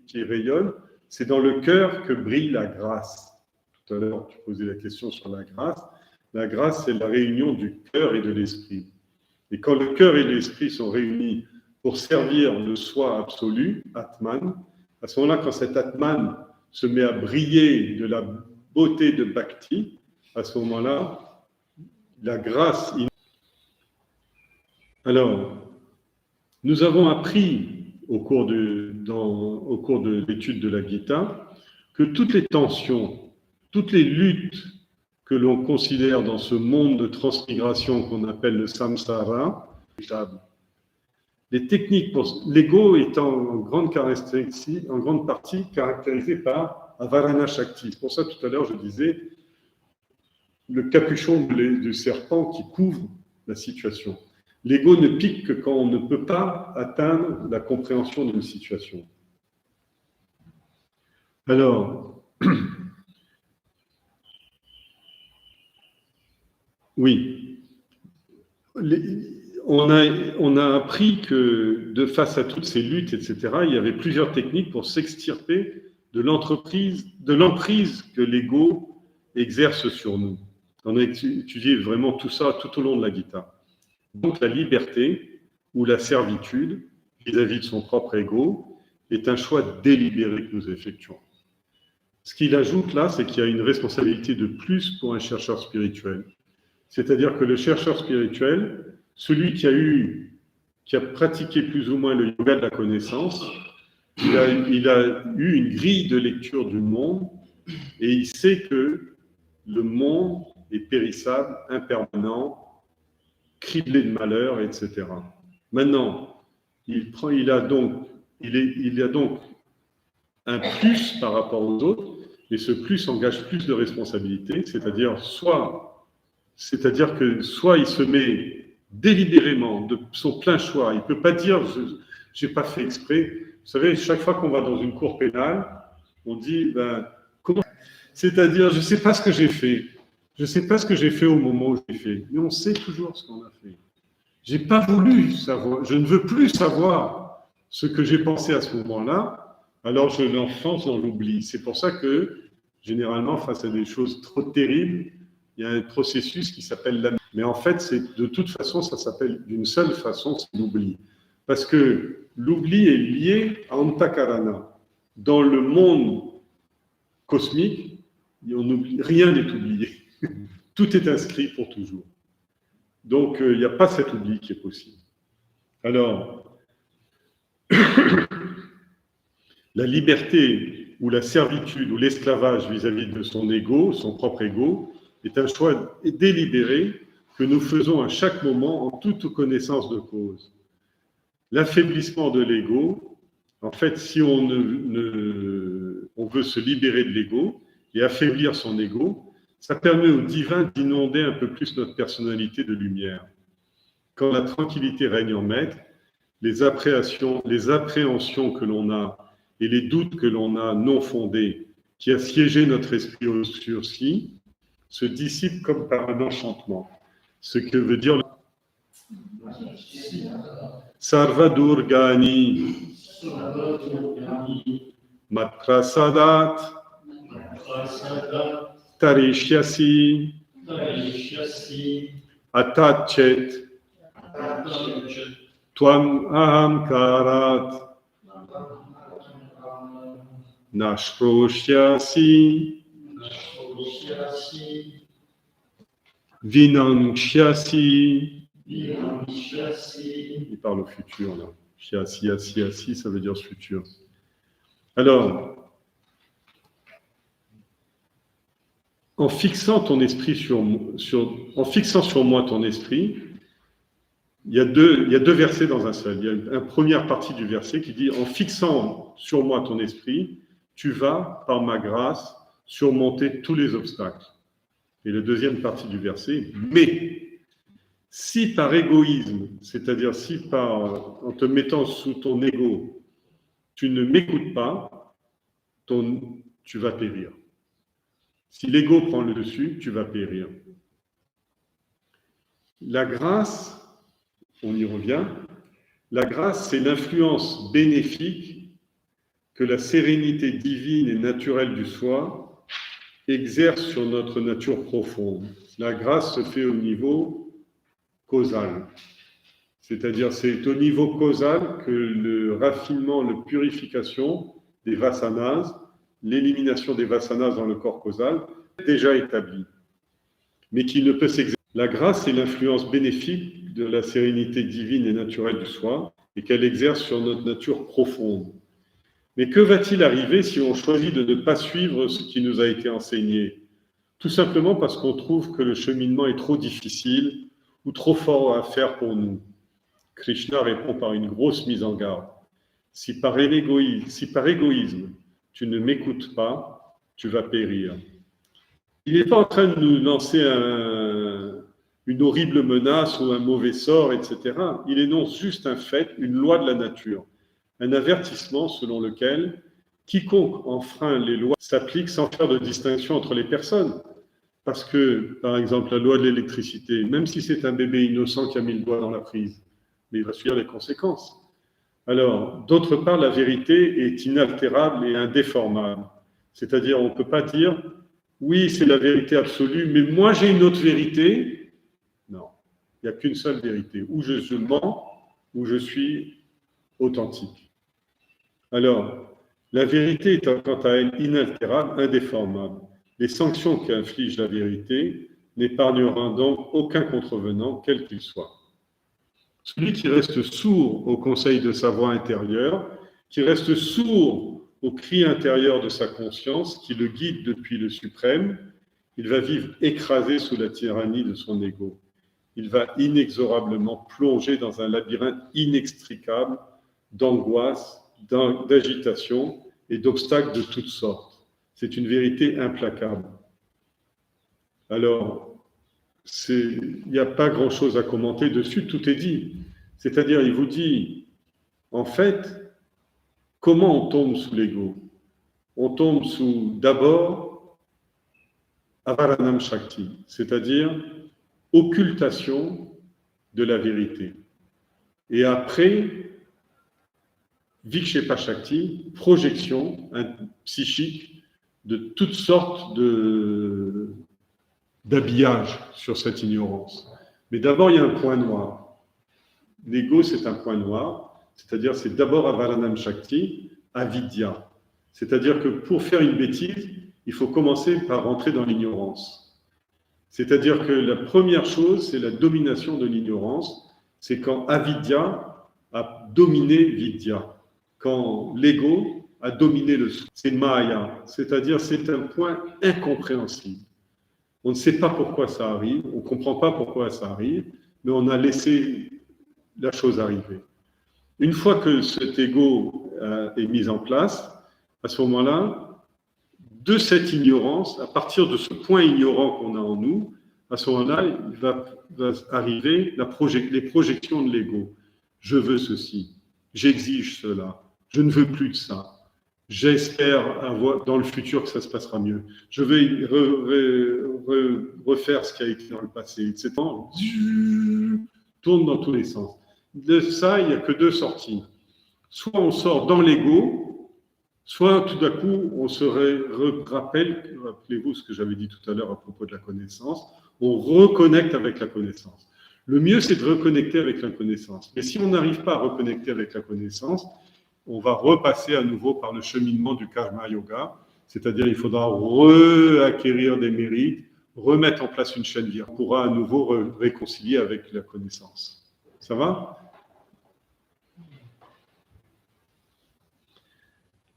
qui rayonne. C'est dans le cœur que brille la grâce. Tout à l'heure, tu posais la question sur la grâce. La grâce, c'est la réunion du cœur et de l'esprit. Et quand le cœur et l'esprit sont réunis pour servir le soi absolu, Atman, à ce moment-là, quand cet Atman se met à briller de la beauté de Bhakti, à ce moment-là, la grâce... Alors, nous avons appris au cours de l'étude de la Gita que toutes les tensions, toutes les luttes que l'on considère dans ce monde de transmigration qu'on appelle le samsara, les techniques pour l'ego étant en grande partie caractérisé par Avarana Shakti. C'est pour ça tout à l'heure je disais le capuchon du serpent qui couvre la situation. L'ego ne pique que quand on ne peut pas atteindre la compréhension d'une situation. Alors, oui, on a appris que de face à toutes ces luttes, etc., il y avait plusieurs techniques pour s'extirper de l'emprise que l'ego exerce sur nous. On a étudié vraiment tout ça tout au long de la Gita. Donc la liberté ou la servitude vis-à-vis de son propre ego est un choix délibéré que nous effectuons. Ce qu'il ajoute là, c'est qu'il y a une responsabilité de plus pour un chercheur spirituel. C'est-à-dire que le chercheur spirituel, celui qui a pratiqué plus ou moins le yoga de la connaissance, il a eu une grille de lecture du monde et il sait que le monde est périssable, impermanent, criblé de malheur, etc. Maintenant, il a donc un plus par rapport aux autres, et ce plus engage plus de responsabilités, c'est-à-dire que soit il se met délibérément de son plein choix, il ne peut pas dire je n'ai pas fait exprès. Vous savez, chaque fois qu'on va dans une cour pénale, on dit comment? C'est-à-dire je ne sais pas ce que j'ai fait. Je ne sais pas ce que j'ai fait au moment où j'ai fait, mais on sait toujours ce qu'on a fait. J'ai pas voulu savoir, je ne veux plus savoir ce que j'ai pensé à ce moment-là, alors je l'enfonce dans l'oubli. C'est pour ça que, généralement, face à des choses trop terribles, il y a un processus qui s'appelle l'amnésie. Mais en fait, c'est de toute façon, ça s'appelle d'une seule façon, c'est l'oubli. Parce que l'oubli est lié à Antakarana. Dans le monde cosmique, rien n'est oublié. Tout est inscrit pour toujours. Donc, il n'y a pas cet oubli qui est possible. Alors, la liberté ou la servitude ou l'esclavage vis-à-vis de son ego, son propre ego, est un choix délibéré que nous faisons à chaque moment en toute connaissance de cause. L'affaiblissement de l'ego, en fait, si on veut se libérer de l'ego et affaiblir son ego, ça permet au divin d'inonder un peu plus notre personnalité de lumière. Quand la tranquillité règne en maître, les appréhensions que l'on a et les doutes que l'on a non fondés, qui assiégeaient notre esprit obscurci, se dissipent comme par un enchantement. Ce que veut dire Sarva Durgani Matrasadat Tarishyasi Atachet Tvam Ahamkarat Nashroshyasi Vinangshyasi. Il parle au futur, là. Shyasi, ça veut dire futur. Alors, en fixant ton esprit en fixant sur moi ton esprit, il y a deux versets dans un seul. Il y a une première partie du verset qui dit « En fixant sur moi ton esprit, tu vas, par ma grâce, surmonter tous les obstacles. » Et la deuxième partie du verset « Mais si par égoïsme, c'est-à-dire si en te mettant sous ton ego, tu ne m'écoutes pas, tu vas périr. Si l'ego prend le dessus, tu vas périr. » La grâce, on y revient, la grâce, c'est l'influence bénéfique que la sérénité divine et naturelle du soi exerce sur notre nature profonde. La grâce se fait au niveau causal. C'est-à-dire, c'est au niveau causal que le raffinement, la purification des vasanas, l'élimination des vasanas dans le corps causal, est déjà établi, mais qui ne peut s'exercer. La grâce est l'influence bénéfique de la sérénité divine et naturelle du soi, et qu'elle exerce sur notre nature profonde. Mais que va-t-il arriver si on choisit de ne pas suivre ce qui nous a été enseigné? Tout simplement parce qu'on trouve que le cheminement est trop difficile ou trop fort à faire pour nous. Krishna répond par une grosse mise en garde. Si par égoïsme, tu ne m'écoutes pas, tu vas périr. Il n'est pas en train de nous lancer une horrible menace ou un mauvais sort, etc. Il énonce juste un fait, une loi de la nature, un avertissement selon lequel quiconque enfreint les lois s'applique sans faire de distinction entre les personnes. Parce que, par exemple, la loi de l'électricité, même si c'est un bébé innocent qui a mis le doigt dans la prise, mais il va subir les conséquences. Alors, d'autre part, la vérité est inaltérable et indéformable. C'est-à-dire, on ne peut pas dire, oui, c'est la vérité absolue, mais moi j'ai une autre vérité. Non, il n'y a qu'une seule vérité. Ou je mens, ou je suis authentique. Alors, la vérité est quant à elle inaltérable, indéformable. Les sanctions qu'inflige la vérité n'épargneront donc aucun contrevenant, quel qu'il soit. Celui qui reste sourd au conseil de sa voix intérieure, qui reste sourd au cri intérieur de sa conscience, qui le guide depuis le suprême, il va vivre écrasé sous la tyrannie de son ego. Il va inexorablement plonger dans un labyrinthe inextricable d'angoisse, d'agitation et d'obstacles de toutes sortes. C'est une vérité implacable. Alors, il n'y a pas grand-chose à commenter dessus, tout est dit. C'est-à-dire, il vous dit, en fait, comment on tombe sous l'ego? On tombe sous, d'abord, Avaranam Shakti, c'est-à-dire occultation de la vérité. Et après, Vikshepa Shakti, projection psychique de toutes sortes d'habillages sur cette ignorance. Mais d'abord, il y a un point noir. L'ego, c'est un point noir, c'est-à-dire c'est d'abord Avaranam Shakti, avidya. C'est-à-dire que pour faire une bêtise, il faut commencer par rentrer dans l'ignorance. C'est-à-dire que la première chose, c'est la domination de l'ignorance. C'est quand avidya a dominé vidya. Quand l'ego a dominé le soi. C'est maya, c'est-à-dire c'est un point incompréhensible. On ne sait pas pourquoi ça arrive, on ne comprend pas pourquoi ça arrive, mais on a laissé la chose arriver. Une fois que cet ego est mis en place, à ce moment-là, de cette ignorance, à partir de ce point ignorant qu'on a en nous, à ce moment-là, il va arriver les projections de l'ego. Je veux ceci, j'exige cela, je ne veux plus de ça. J'espère avoir dans le futur que ça se passera mieux. Je vais refaire ce qui a été dans le passé, etc. Tourne dans tous les sens. De ça, il n'y a que deux sorties. Soit on sort dans l'ego, soit tout d'un coup, on se rappelle, rappelez-vous ce que j'avais dit tout à l'heure à propos de la connaissance, on reconnecte avec la connaissance. Le mieux, c'est de reconnecter avec la connaissance. Mais si on n'arrive pas à reconnecter avec la connaissance, on va repasser à nouveau par le cheminement du karma yoga, c'est-à-dire il faudra reacquérir des mérites, remettre en place une chaîne virale, on pourra à nouveau réconcilier avec la connaissance. Ça va ?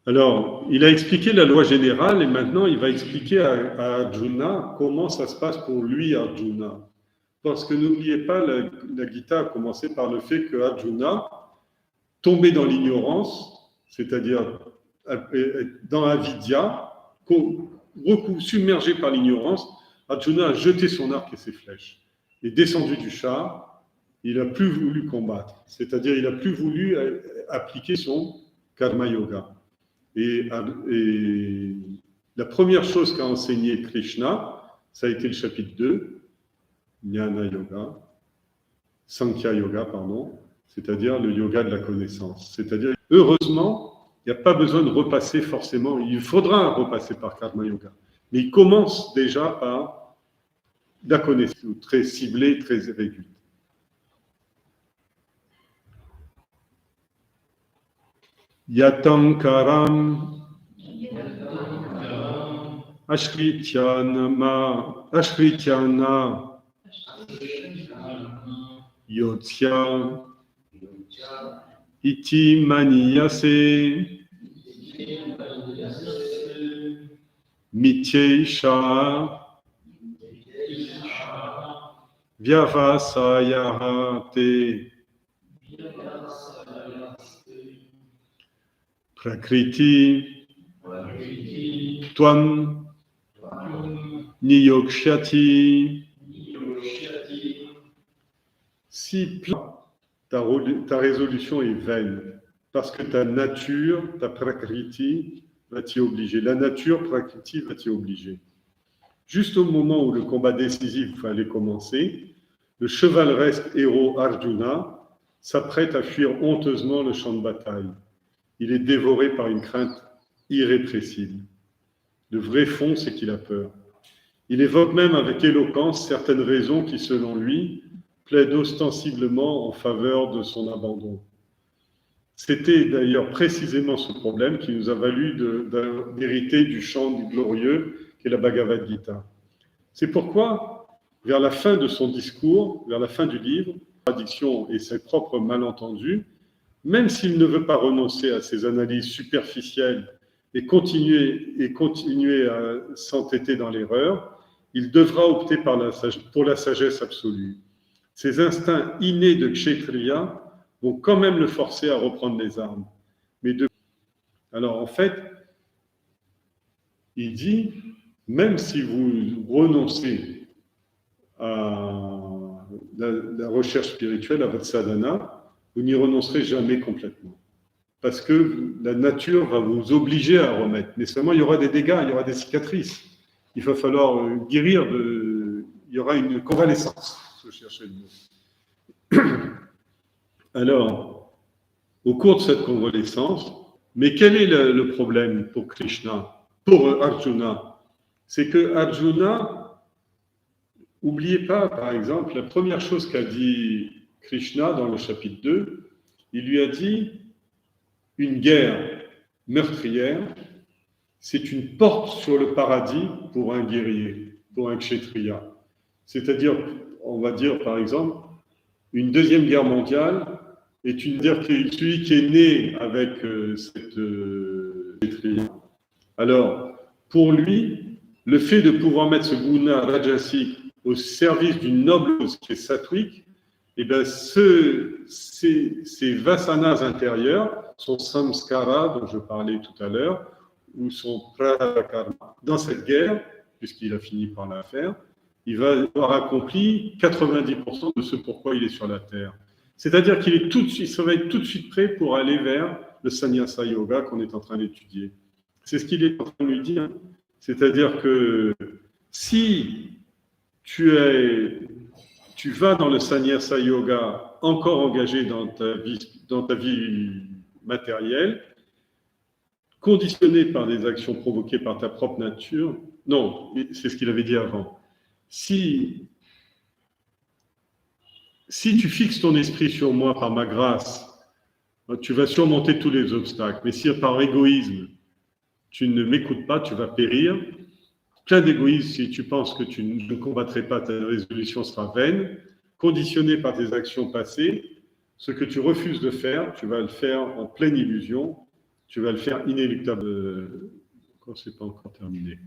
Alors, il a expliqué la loi générale et maintenant il va expliquer à Arjuna comment ça se passe pour lui, Arjuna. Parce que n'oubliez pas, la Gita a commencé par le fait que Arjuna, tombé dans l'ignorance, c'est-à-dire dans avidya, submergé par l'ignorance, Arjuna a jeté son arc et ses flèches. Il est descendu du char, il n'a plus voulu combattre, c'est-à-dire il n'a plus voulu appliquer son karma yoga. Et la première chose qu'a enseigné Krishna, ça a été le chapitre 2, Jnana Yoga, Sankhya Yoga, pardon, c'est-à-dire le yoga de la connaissance. C'est-à-dire, heureusement, il n'y a pas besoin de repasser forcément, il faudra repasser par Karma Yoga. Mais il commence déjà par la connaissance, très ciblée, très réduite. Yatankaram Ashrityana Yotsya Iti Maniyase Mityeisha Vyavasayahate Prakriti Tvam Niyokshyati. Si ta résolution est vaine, parce que ta nature, ta prakriti, va t'y obliger. La nature, prakriti, va t'y obliger. Juste au moment où le combat décisif allait commencer, le chevaleresque héros Arjuna s'apprête à fuir honteusement le champ de bataille. Il est dévoré par une crainte irrépressible. Le vrai fond, c'est qu'il a peur. Il évoque même avec éloquence certaines raisons qui, selon lui, plaident ostensiblement en faveur de son abandon. C'était d'ailleurs précisément ce problème qui nous a valu d'hériter du chant du glorieux qu'est la Bhagavad Gita. C'est pourquoi, vers la fin de son discours, vers la fin du livre, contradiction et ses propres malentendus, même s'il ne veut pas renoncer à ses analyses superficielles et continuer à s'entêter dans l'erreur, il devra opter pour la sagesse absolue. Ses instincts innés de Kshetriya vont quand même le forcer à reprendre les armes. Alors en fait, il dit, même si vous renoncez à la recherche spirituelle, à votre sadhana, vous n'y renoncerez jamais complètement. Parce que la nature va vous obliger à remettre. Mais seulement, il y aura des dégâts, il y aura des cicatrices. Il va falloir guérir, il y aura une convalescence, je cherchais le mot. Alors, au cours de cette convalescence, mais quel est le problème pour Krishna, pour Arjuna? C'est que Arjuna, n'oubliez pas, par exemple, la première chose qu'a dit Krishna dans le chapitre 2, il lui a dit une guerre meurtrière, c'est une porte sur le paradis pour un guerrier, pour un kshetriya. C'est-à-dire, on va dire par exemple, une deuxième guerre mondiale est une guerre celui qui est né avec cette kshetriya. Alors, pour lui, le fait de pouvoir mettre ce guna rajasique au service d'une noble cause qui est sattvique, eh bien, ces vasanas intérieurs, son samskara dont je parlais tout à l'heure, ou son prarakarma, dans cette guerre, puisqu'il a fini par la faire, il va avoir accompli 90% de ce pourquoi il est sur la terre. C'est-à-dire qu'il est tout de suite, ça va être tout de suite prêt pour aller vers le sannyasa yoga qu'on est en train d'étudier. C'est ce qu'il est en train de lui dire. C'est-à-dire que si tu vas dans le sannyasa yoga encore engagé dans ta vie matérielle, conditionné par des actions provoquées par ta propre nature, non, c'est ce qu'il avait dit avant. Si tu fixes ton esprit sur moi par ma grâce, tu vas surmonter tous les obstacles. Mais si par égoïsme, tu ne m'écoutes pas, tu vas périr. Plein d'égoïsme, si tu penses que tu ne combattrais pas, ta résolution sera vaine. Conditionné par tes actions passées, ce que tu refuses de faire, tu vas le faire en pleine illusion, tu vas le faire inéluctable. Quand c'est pas encore terminé.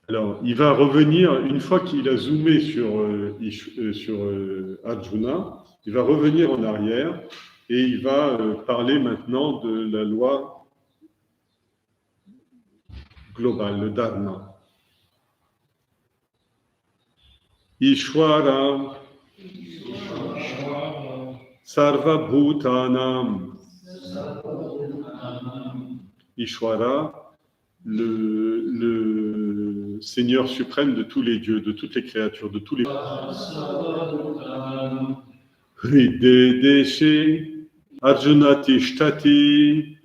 Alors, il va revenir, une fois qu'il a zoomé sur Arjuna, il va revenir en arrière et il va parler maintenant de la loi globale, le dharma. Ishwara Sarva Bhutanam. Ishwara, le Seigneur suprême de tous les dieux, de toutes les créatures, de tous les... Hridedeshe Arjuna Tishtati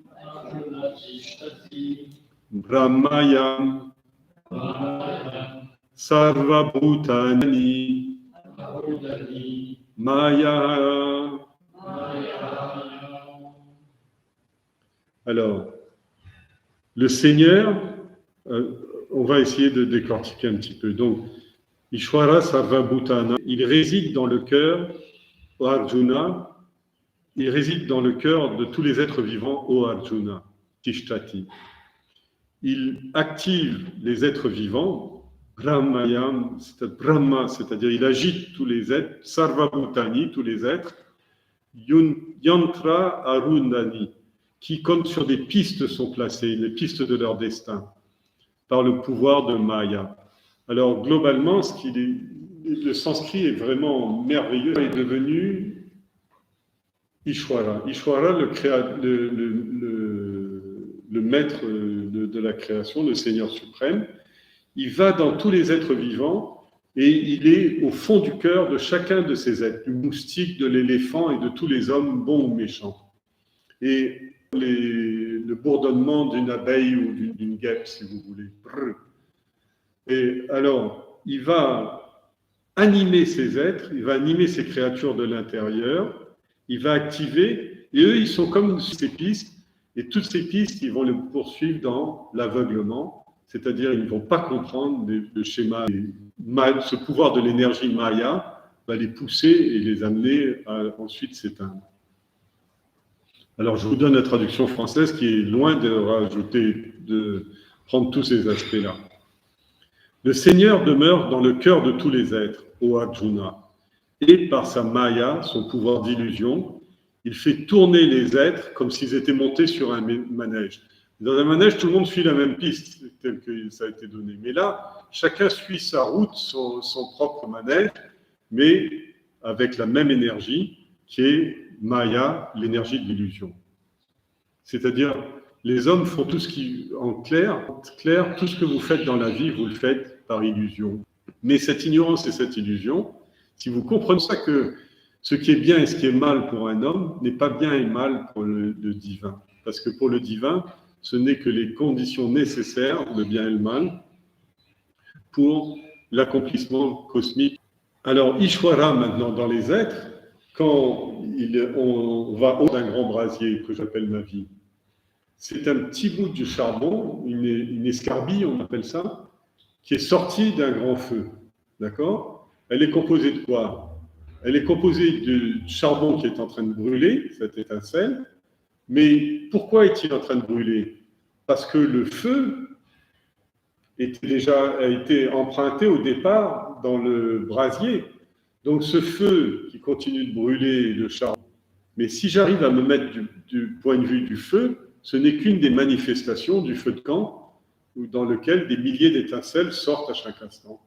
Brahmayam Sarva Bhutani Maya. Alors, le Seigneur, on va essayer de décortiquer un petit peu. Donc, Ishwara Sarva Bhutana, il réside dans le cœur, ô Arjuna, il réside dans le cœur de tous les êtres vivants, ô Arjuna, Tishtati. Il active les êtres vivants, Brahmayam, Brahma, c'est-à-dire il agite tous les êtres, Sarva Bhutani, tous les êtres, Yantra Arundani, qui, comme sur des pistes, sont placés, les pistes de leur destin, par le pouvoir de Maya. Alors, globalement, le sanskrit est vraiment merveilleux. Il est devenu Ishwara. Ishwara, le maître de la création, le Seigneur suprême. Il va dans tous les êtres vivants et il est au fond du cœur de chacun de ces êtres, du moustique, de l'éléphant et de tous les hommes bons ou méchants. Et le bourdonnement d'une abeille ou d'une guêpe, si vous voulez. Et alors, il va animer ces êtres, il va animer ces créatures de l'intérieur, il va activer, et eux, ils sont comme ces pistes, et toutes ces pistes, ils vont le poursuivre dans l'aveuglement, c'est-à-dire ils ne vont pas comprendre le schéma, ce pouvoir de l'énergie Maya va les pousser et les amener à ensuite s'éteindre. Alors, je vous donne la traduction française qui est loin de prendre tous ces aspects-là. Le Seigneur demeure dans le cœur de tous les êtres, ô Arjuna, et par sa Maya, son pouvoir d'illusion, il fait tourner les êtres comme s'ils étaient montés sur un manège. Dans un manège, tout le monde suit la même piste, telle que ça a été donné. Mais là, chacun suit sa route, son propre manège, mais avec la même énergie qui est Maya, l'énergie de l'illusion. C'est-à-dire, les hommes font tout ce qui, en clair, tout ce que vous faites dans la vie, vous le faites par illusion. Mais cette ignorance et cette illusion, si vous comprenez ça, que ce qui est bien et ce qui est mal pour un homme n'est pas bien et mal pour le divin. Parce que pour le divin, ce n'est que les conditions nécessaires, le bien et le mal, pour l'accomplissement cosmique. Alors, Ishwara, maintenant, dans les êtres, quand on va au d'un grand brasier que j'appelle ma vie, c'est un petit bout de charbon, une escarbille, on appelle ça, qui est sortie d'un grand feu. D'accord? Elle est composée de quoi? Elle est composée de charbon qui est en train de brûler, cette étincelle. Mais pourquoi est-il en train de brûler? Parce que le feu a été emprunté au départ dans le brasier. Donc ce feu qui continue de brûler le charbon, mais si j'arrive à me mettre du point de vue du feu, ce n'est qu'une des manifestations du feu de camp, dans lequel des milliers d'étincelles sortent à chaque instant.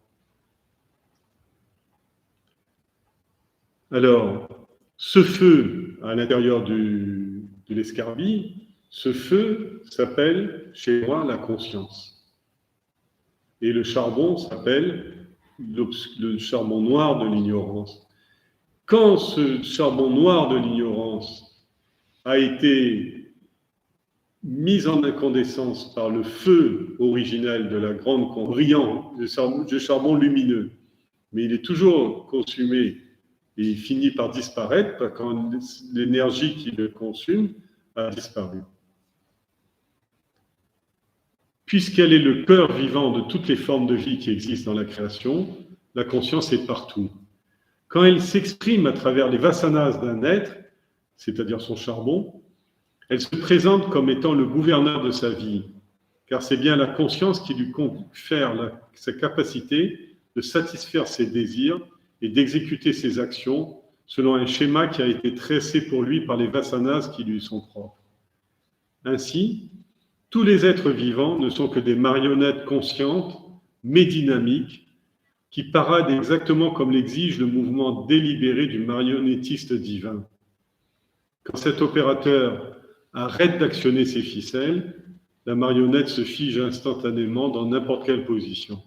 Alors, ce feu à l'intérieur de l'escarbille, ce feu s'appelle chez moi la conscience. Et le charbon s'appelle le charbon noir de l'ignorance. Quand ce charbon noir de l'ignorance a été mis en incandescence par le feu originel de la grande brillant, le charbon lumineux, mais il est toujours consumé et il finit par disparaître quand l'énergie qui le consume a disparu. Puisqu'elle est le cœur vivant de toutes les formes de vie qui existent dans la création, la conscience est partout. Quand elle s'exprime à travers les vasanas d'un être, c'est-à-dire son charbon, elle se présente comme étant le gouverneur de sa vie, car c'est bien la conscience qui lui confère sa capacité de satisfaire ses désirs et d'exécuter ses actions selon un schéma qui a été tracé pour lui par les vasanas qui lui sont propres. Ainsi, tous les êtres vivants ne sont que des marionnettes conscientes, mais dynamiques, qui paradent exactement comme l'exige le mouvement délibéré du marionnettiste divin. Quand cet opérateur arrête d'actionner ses ficelles, la marionnette se fige instantanément dans n'importe quelle position.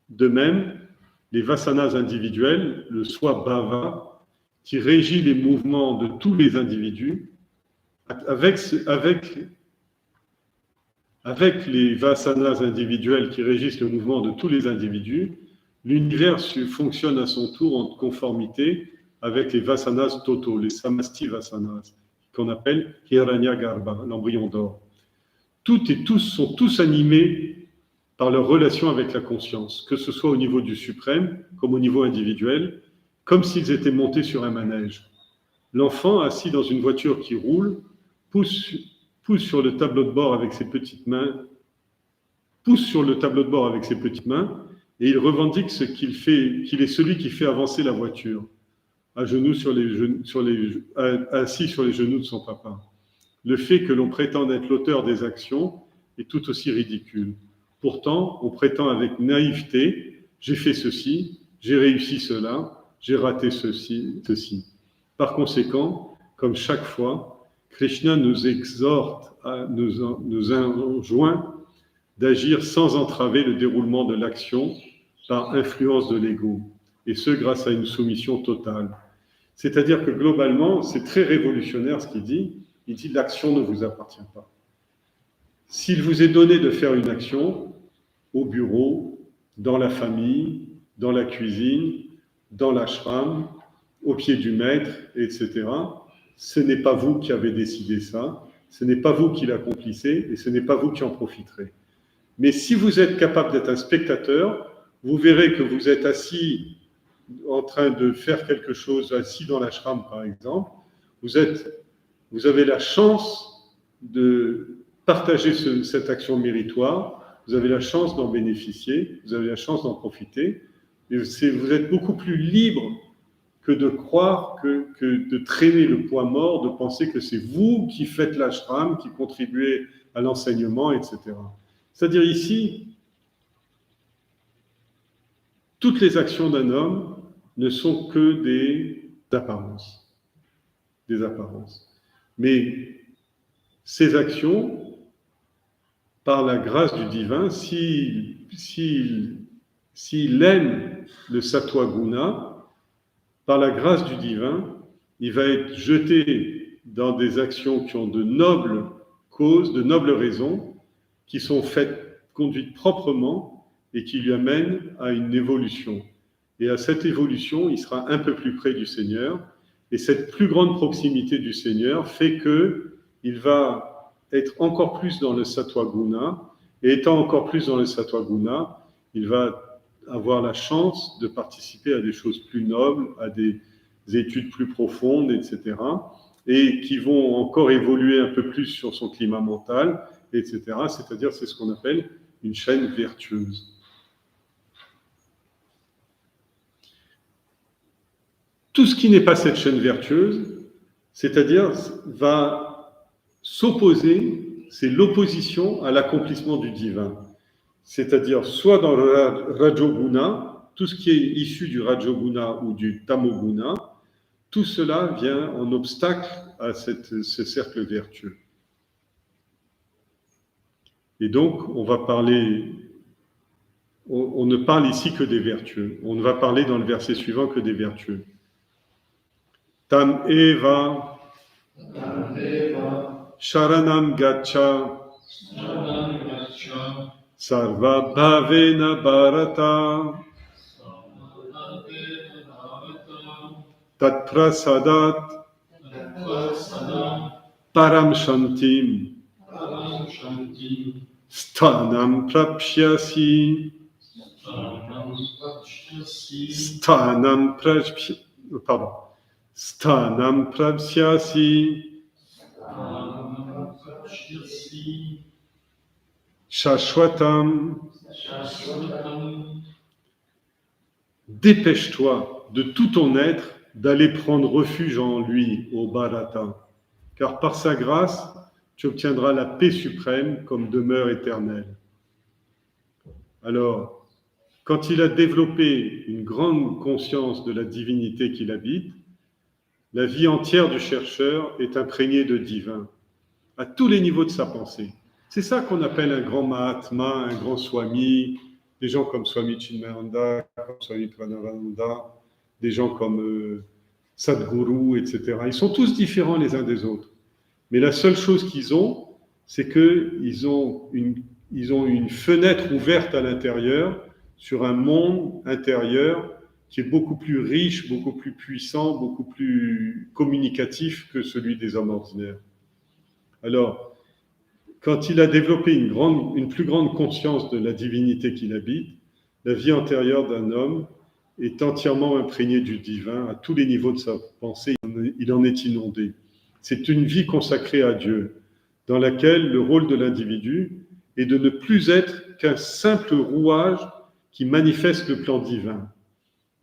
De même, les vasanas individuels, le soi bhava, qui régit les mouvements de tous les individus, avec les vasanas individuels qui régissent le mouvement de tous les individus, l'univers fonctionne à son tour en conformité avec les vasanas totaux, les samasti vasanas, qu'on appelle Hiranyagarbha, l'embryon d'or. Toutes et tous sont tous animés par leur relation avec la conscience, que ce soit au niveau du suprême, comme au niveau individuel, comme s'ils étaient montés sur un manège. L'enfant, assis dans une voiture qui roule, pousse sur le tableau de bord avec ses petites mains, et il revendique qu'il est celui qui fait avancer la voiture, à genoux assis sur les genoux de son papa. Le fait que l'on prétende être l'auteur des actions est tout aussi ridicule. Pourtant, on prétend avec naïveté, j'ai fait ceci, j'ai réussi cela, j'ai raté ceci. Par conséquent, comme chaque fois, Krishna nous exhorte, nous enjoint d'agir sans entraver le déroulement de l'action par influence de l'ego, et ce grâce à une soumission totale. C'est-à-dire que globalement, c'est très révolutionnaire ce qu'il dit. Il dit l'action ne vous appartient pas. S'il vous est donné de faire une action au bureau, dans la famille, dans la cuisine, dans l'ashram, au pied du maître, etc., ce n'est pas vous qui avez décidé ça, ce n'est pas vous qui l'accomplissez et ce n'est pas vous qui en profiterez. Mais si vous êtes capable d'être un spectateur, vous verrez que vous êtes assis en train de faire quelque chose, assis dans l'ashram par exemple, vous avez la chance de partager cette action méritoire, vous avez la chance d'en bénéficier, vous avez la chance d'en profiter, et vous êtes beaucoup plus libre que de croire, que de traîner le poids mort, de penser que c'est vous qui faites l'ashram, qui contribuez à l'enseignement, etc. C'est-à-dire ici, toutes les actions d'un homme ne sont que des apparences. Des apparences. Mais ces actions, par la grâce du divin, s'il s'il aime le sattva guna, par la grâce du divin, il va être jeté dans des actions qui ont de nobles causes, de nobles raisons, qui sont faites, conduites proprement et qui lui amènent à une évolution. Et à cette évolution, il sera un peu plus près du Seigneur. Et cette plus grande proximité du Seigneur fait qu'il va être encore plus dans le sattva guna. Et étant encore plus dans le sattva guna, il va avoir la chance de participer à des choses plus nobles, à des études plus profondes, etc. Et qui vont encore évoluer un peu plus sur son climat mental, etc. C'est-à-dire, c'est ce qu'on appelle une chaîne vertueuse. Tout ce qui n'est pas cette chaîne vertueuse, c'est-à-dire va s'opposer, c'est l'opposition à l'accomplissement du divin. C'est-à-dire soit dans le Rajoguna, tout ce qui est issu du Rajoguna ou du Tamoguna, tout cela vient en obstacle à ce cercle vertueux. Et donc, on va parler, on ne parle ici que des vertueux. On ne va parler dans le verset suivant que des vertueux. Tam eva sharanam gaccha sarva bhavena bharata tat prasadat param shantim stanam prapshyasi stanam prapshyasi shashwatam. Dépêche-toi de tout ton être d'aller prendre refuge en lui, au Bharata, car par sa grâce, tu obtiendras la paix suprême comme demeure éternelle. Alors, quand il a développé une grande conscience de la divinité qu'il habite, la vie entière du chercheur est imprégnée de divin, à tous les niveaux de sa pensée. C'est ça qu'on appelle un grand Mahatma, un grand Swami, des gens comme Swami Chinmayananda, comme Swami Pranavananda, des gens comme Sadhguru, etc. Ils sont tous différents les uns des autres. Mais la seule chose qu'ils ont, c'est qu'ils ont une fenêtre ouverte à l'intérieur sur un monde intérieur qui est beaucoup plus riche, beaucoup plus puissant, beaucoup plus communicatif que celui des hommes ordinaires. Alors, quand il a développé une plus grande conscience de la divinité qu'il habite, la vie antérieure d'un homme est entièrement imprégnée du divin à tous les niveaux de sa pensée. Il en est inondé. C'est une vie consacrée à Dieu, dans laquelle le rôle de l'individu est de ne plus être qu'un simple rouage qui manifeste le plan divin.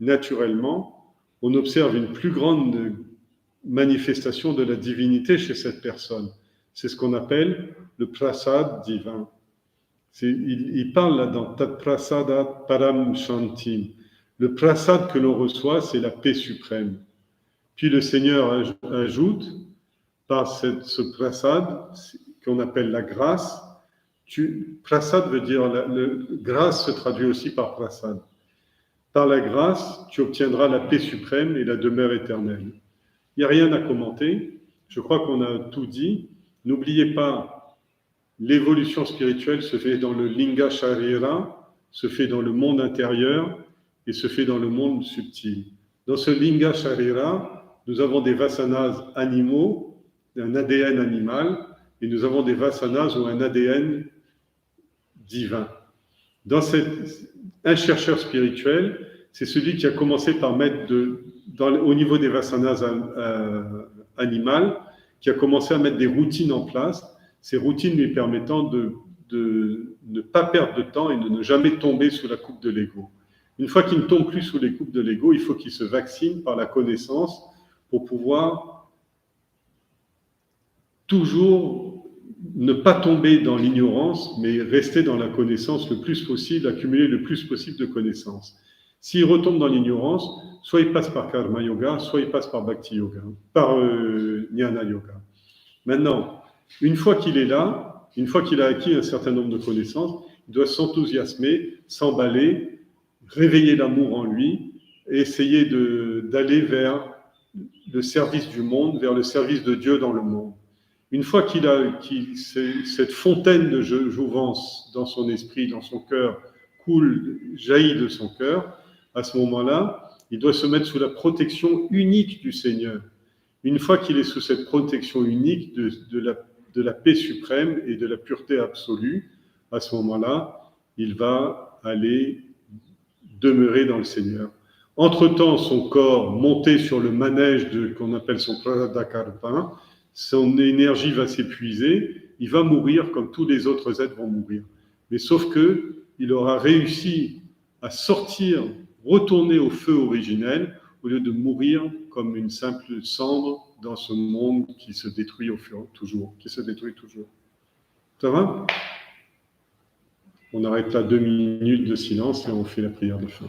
Naturellement, on observe une plus grande manifestation de la divinité chez cette personne. C'est ce qu'on appelle le prasad divin. Il parle là dans Tat Prasada Param Shantim. Le prasad que l'on reçoit, c'est la paix suprême. Puis le Seigneur ajoute, par ce prasad, qu'on appelle la grâce, prasad veut dire, grâce se traduit aussi par prasad. Par la grâce, tu obtiendras la paix suprême et la demeure éternelle. Il n'y a rien à commenter. Je crois qu'on a tout dit. N'oubliez pas, l'évolution spirituelle se fait dans le linga sharira, se fait dans le monde intérieur et se fait dans le monde subtil. Dans ce linga sharira, nous avons des vasanas animaux, un ADN animal, et nous avons des vasanas ou un ADN divin. Un chercheur spirituel, c'est celui qui a commencé par mettre au niveau des vasanas animales, qui a commencé à mettre des routines en place, ces routines lui permettant de ne pas perdre de temps et de ne jamais tomber sous la coupe de l'ego. Une fois qu'il ne tombe plus sous les coupes de l'ego, il faut qu'il se vaccine par la connaissance pour pouvoir toujours ne pas tomber dans l'ignorance, mais rester dans la connaissance le plus possible, accumuler le plus possible de connaissances. S'il retombe dans l'ignorance, soit il passe par Karma Yoga, soit il passe par Bhakti Yoga, par Jnana Yoga. Maintenant, une fois qu'il est là, une fois qu'il a acquis un certain nombre de connaissances, il doit s'enthousiasmer, s'emballer, réveiller l'amour en lui et essayer d'aller vers le service du monde, vers le service de Dieu dans le monde. Une fois qu'il a cette fontaine de jouvence dans son esprit, dans son cœur, coule, jaillit de son cœur, à ce moment-là, il doit se mettre sous la protection unique du Seigneur. Une fois qu'il est sous cette protection unique de la paix suprême et de la pureté absolue, à ce moment-là, il va aller demeurer dans le Seigneur. Entre-temps, son corps, monté sur le manège qu'on appelle son pradakarpa, son énergie va s'épuiser, il va mourir comme tous les autres êtres vont mourir. Mais sauf qu'il aura réussi à sortir, retourner au feu originel, au lieu de mourir comme une simple cendre dans ce monde qui se détruit qui se détruit toujours. Ça va ? On arrête là 2 minutes de silence et on fait la prière de fin.